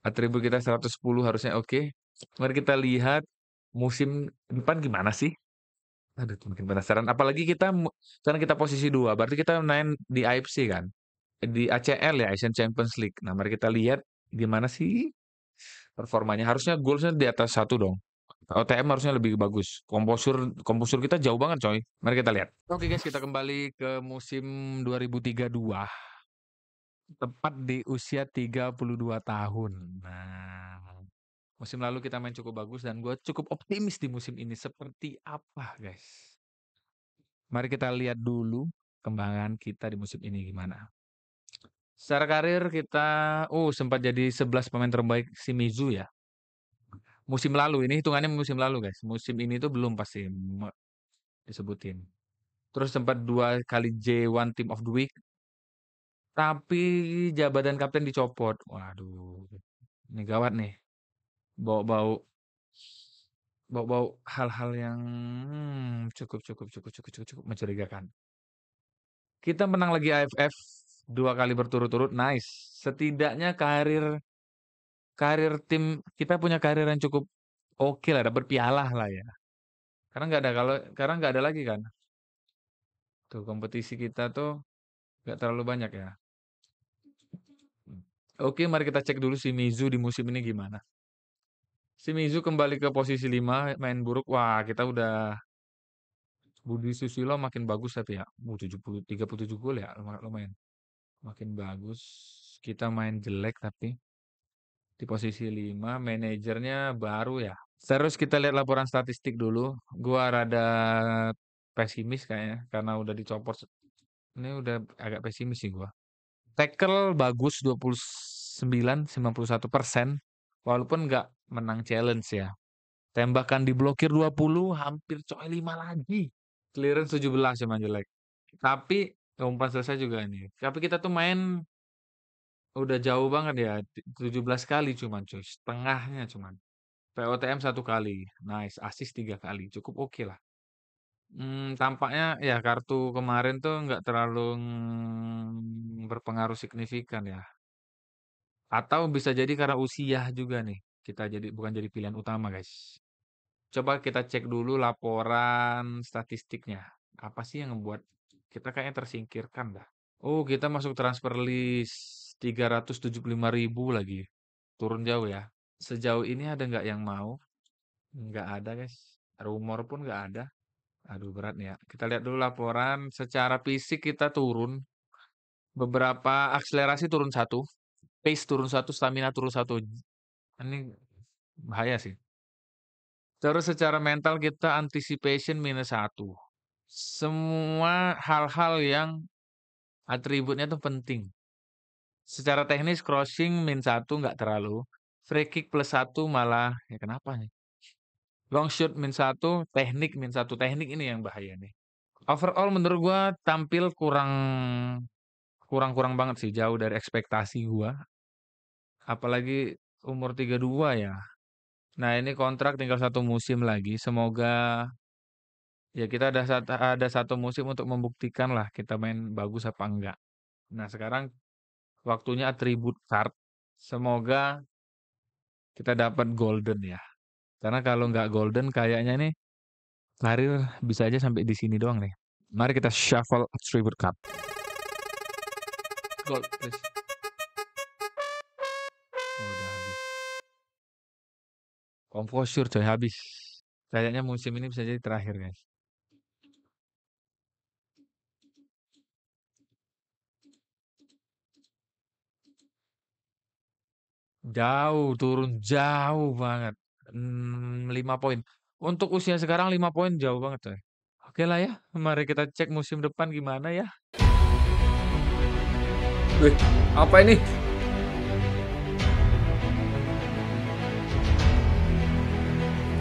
Atribut kita 110 harusnya oke. Mari kita lihat musim depan gimana sih? Aduh, makin penasaran. Apalagi kita, karena kita posisi 2, berarti kita main di AFC kan? Di ACL ya, Asian Champions League. Nah, mari kita lihat gimana sih performanya. Harusnya goalsnya di atas 1 dong. OTM harusnya lebih bagus. Komposur kita jauh banget coy. Mari kita lihat. Oke guys, kita kembali ke musim 2032. Tepat di usia 32 tahun. Nah, musim lalu kita main cukup bagus dan gue cukup optimis di musim ini. Seperti apa guys? Mari kita lihat dulu kembangan kita di musim ini gimana. Secara karir kita, sempat jadi 11 pemain terbaik Shimizu ya. Musim lalu, ini hitungannya musim lalu guys. Musim ini tuh belum pasti disebutin. Terus sempat 2 kali J1 Team of the Week. Tapi jabatan kapten dicopot. Waduh, ini gawat nih. Bau-bau bau-bau hal-hal yang cukup mencurigakan. Kita menang lagi AFF 2 kali berturut-turut, nice. Setidaknya karir karir tim kita punya karir yang cukup oke lah, dapat piala lah ya. Karena nggak ada lagi kan. Tuh kompetisi kita tuh nggak terlalu banyak ya. Oke, mari kita cek dulu si Mizu di musim ini gimana. Si Mizu kembali ke posisi 5, main buruk. Wah, kita udah Budi Susilo makin bagus tapi ya. 37 gol ya, lumayan. Makin bagus. Kita main jelek tapi di posisi 5, manajernya baru ya. Terus kita lihat laporan statistik dulu. Gua rada pesimis kayaknya karena udah dicopot. Ini udah agak pesimis sih gua. Tackle bagus 29, 91%. Walaupun nggak menang challenge ya. Tembakan diblokir 20, hampir coy 5 lagi. Clearance 17 cuman jelek. Tapi umpan selesai juga ini. Tapi kita tuh main udah jauh banget ya. 17 kali cuman cuy. Setengahnya cuman. POTM 1 kali. Nice. Assist 3 kali. Cukup oke lah. Tampaknya ya kartu kemarin tuh nggak terlalu berpengaruh signifikan ya. Atau bisa jadi karena usia juga nih. Kita jadi bukan jadi pilihan utama guys. Coba kita cek dulu laporan statistiknya. Apa sih yang membuat kita kayaknya tersingkirkan dah. Oh, kita masuk transfer list 375.000 lagi. Turun jauh ya. Sejauh ini ada nggak yang mau? Nggak ada guys. Rumor pun nggak ada. Aduh berat nih ya. Kita lihat dulu laporan. Secara fisik kita turun. Beberapa akselerasi turun 1. Pace turun 1. Stamina turun 1. Ini bahaya sih. Terus secara mental kita anticipation -1. Semua hal-hal yang atributnya tuh penting. Secara teknis crossing -1 nggak terlalu. Free kick +1 malah ya kenapa nih? Long shoot -1, teknik -1. Teknik ini yang bahaya nih. Overall menurut gua tampil kurang banget sih, jauh dari ekspektasi gua. Apalagi umur 32 ya. Nah, ini kontrak tinggal 1 musim lagi. Semoga ya kita ada 1 musim untuk membuktikan lah kita main bagus apa enggak. Nah, sekarang waktunya atribut card. Semoga kita dapat golden ya. Karena kalau nggak golden kayaknya nih karir bisa aja sampai di sini doang nih. Mari kita shuffle attribute card. Gold, please. Oh, udah habis. Composure coy habis. Kayaknya musim ini bisa jadi terakhir guys. Jauh, turun jauh banget. 5 poin. Untuk usia sekarang 5 poin jauh banget, coy. Oke lah ya, mari kita cek musim depan gimana ya. Wih, apa ini?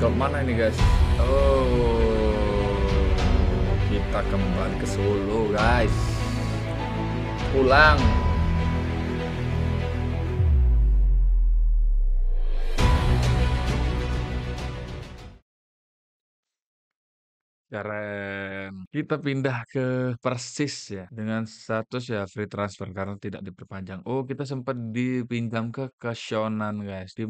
Ke mana ini guys? Oh, kita kembali ke Solo guys. Pulang. Keren. Kita pindah ke Persis ya, dengan status ya free transfer karena tidak diperpanjang. Oh, kita sempat dipinjam ke Shonan guys, tim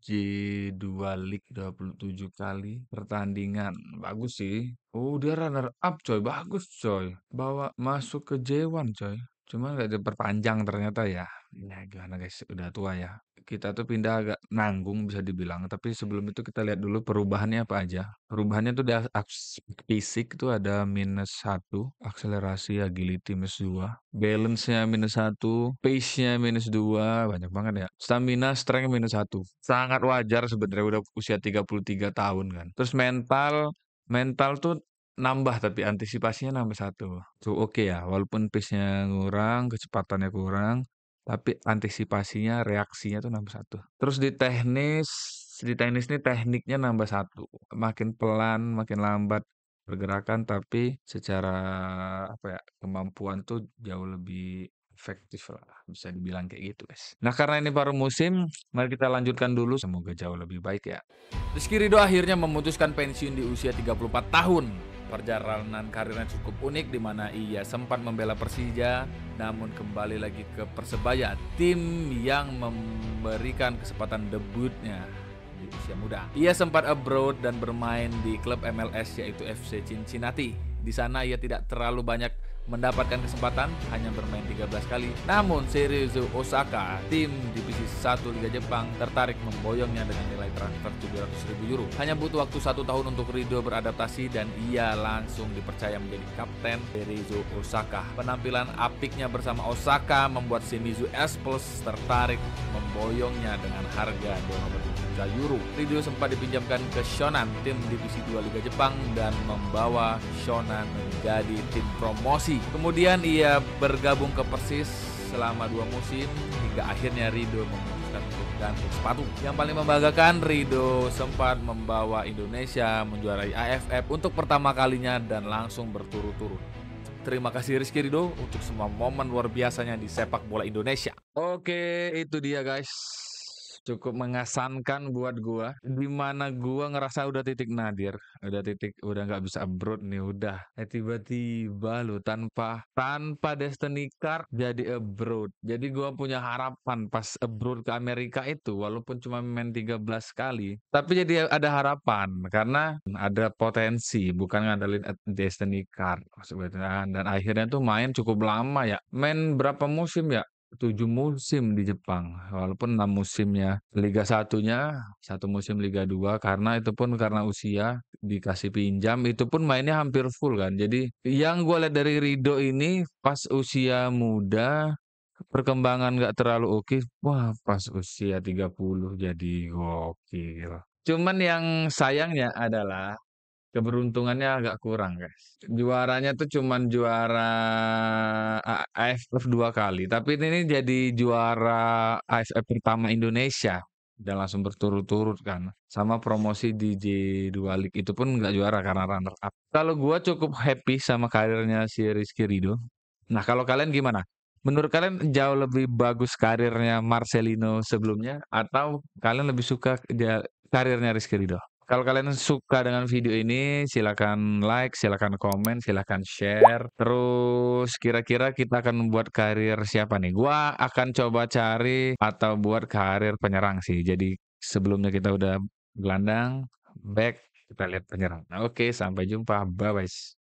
J2 League 27 kali pertandingan. Bagus sih. Oh, dia runner up coy, bagus coy. Bawa masuk ke J1 coy. Cuma nggak diperpanjang ternyata ya. Ya gimana guys, udah tua ya. Kita tuh pindah agak nanggung bisa dibilang. Tapi sebelum itu kita lihat dulu perubahannya apa aja. Perubahannya tuh di aspek fisik tuh ada -1, akselerasi, agility -2, balance-nya -1, pace-nya -2, banyak banget ya. Stamina, strength -1. Sangat wajar sebenarnya udah usia 33 tahun kan. Terus mental, mental tuh nambah tapi antisipasinya nambah 1. Tuh oke ya, walaupun pace-nya kurang, kecepatannya kurang, tapi antisipasinya, reaksinya tuh nambah 1. Terus di teknis nih tekniknya nambah 1. Makin pelan, makin lambat pergerakan, tapi secara apa ya, kemampuan tuh jauh lebih efektif lah, bisa dibilang kayak gitu, guys. Nah, karena ini baru musim, mari kita lanjutkan dulu, semoga jauh lebih baik ya. Rizky Ridho akhirnya memutuskan pensiun di usia 34 tahun. Perjalanan karirnya cukup unik di mana ia sempat membela Persija, namun kembali lagi ke Persebaya, tim yang memberikan kesempatan debutnya di usia muda. Ia sempat abroad dan bermain di klub MLS yaitu FC Cincinnati. Di sana ia tidak terlalu banyak mendapatkan kesempatan, hanya bermain 13 kali. Namun Cerezo Osaka, tim divisi 1 Liga Jepang, tertarik memboyongnya dengan nilai transfer 700.000 euro. Hanya butuh waktu 1 tahun untuk Ridho beradaptasi dan ia langsung dipercaya menjadi kapten Cerezo Osaka. Penampilan apiknya bersama Osaka membuat Shimizu S-Plus tertarik memboyongnya dengan harga 2,7 juta euro. Ridho sempat dipinjamkan ke Shonan, tim divisi 2 Liga Jepang, dan membawa Shonan menjadi tim promosi. Kemudian ia bergabung ke Persis selama 2 musim hingga akhirnya Ridho memutuskan untuk ganti sepatu. Yang paling membanggakan, Ridho sempat membawa Indonesia menjuarai AFF untuk pertama kalinya dan langsung berturut-turut. Terima kasih Rizky Ridho untuk semua momen luar biasanya di sepak bola Indonesia. Oke, itu dia guys. Cukup mengesankan buat gua. Di mana gua ngerasa udah titik nadir, udah nggak bisa abroad nih, udah. Tiba-tiba lo tanpa Destiny Card jadi abroad. Jadi gua punya harapan pas abroad ke Amerika itu, walaupun cuma main 13 kali, tapi jadi ada harapan karena ada potensi, bukan ngandelin Destiny Card maksudnya. Dan akhirnya tuh main cukup lama ya. Main berapa musim ya? 7 musim di Jepang, walaupun 6 musimnya Liga 1-nya, 1 musim Liga 2 karena itu pun karena usia, dikasih pinjam, itu pun mainnya hampir full kan. Jadi yang gue lihat dari Ridho ini pas usia muda, perkembangan nggak terlalu oke, wah pas usia 30 jadi gokil. Cuman yang sayangnya adalah keberuntungannya agak kurang, guys. Juaranya tuh cuman juara AFF 2 kali, tapi ini jadi juara AFF pertama Indonesia dan langsung berturut-turut kan. Sama promosi di J2 League itu pun nggak juara karena runner up. Kalau gua cukup happy sama karirnya si Rizky Ridho. Nah, kalau kalian gimana? Menurut kalian jauh lebih bagus karirnya Marcelino sebelumnya atau kalian lebih suka karirnya Rizky Ridho? Kalau kalian suka dengan video ini, silakan like, silakan komen, silakan share. Terus kira-kira kita akan membuat karir siapa nih? Gua akan coba cari atau buat karir penyerang sih. Jadi sebelumnya kita udah gelandang, back, kita lihat penyerang. Nah, oke, sampai jumpa. Bye bye.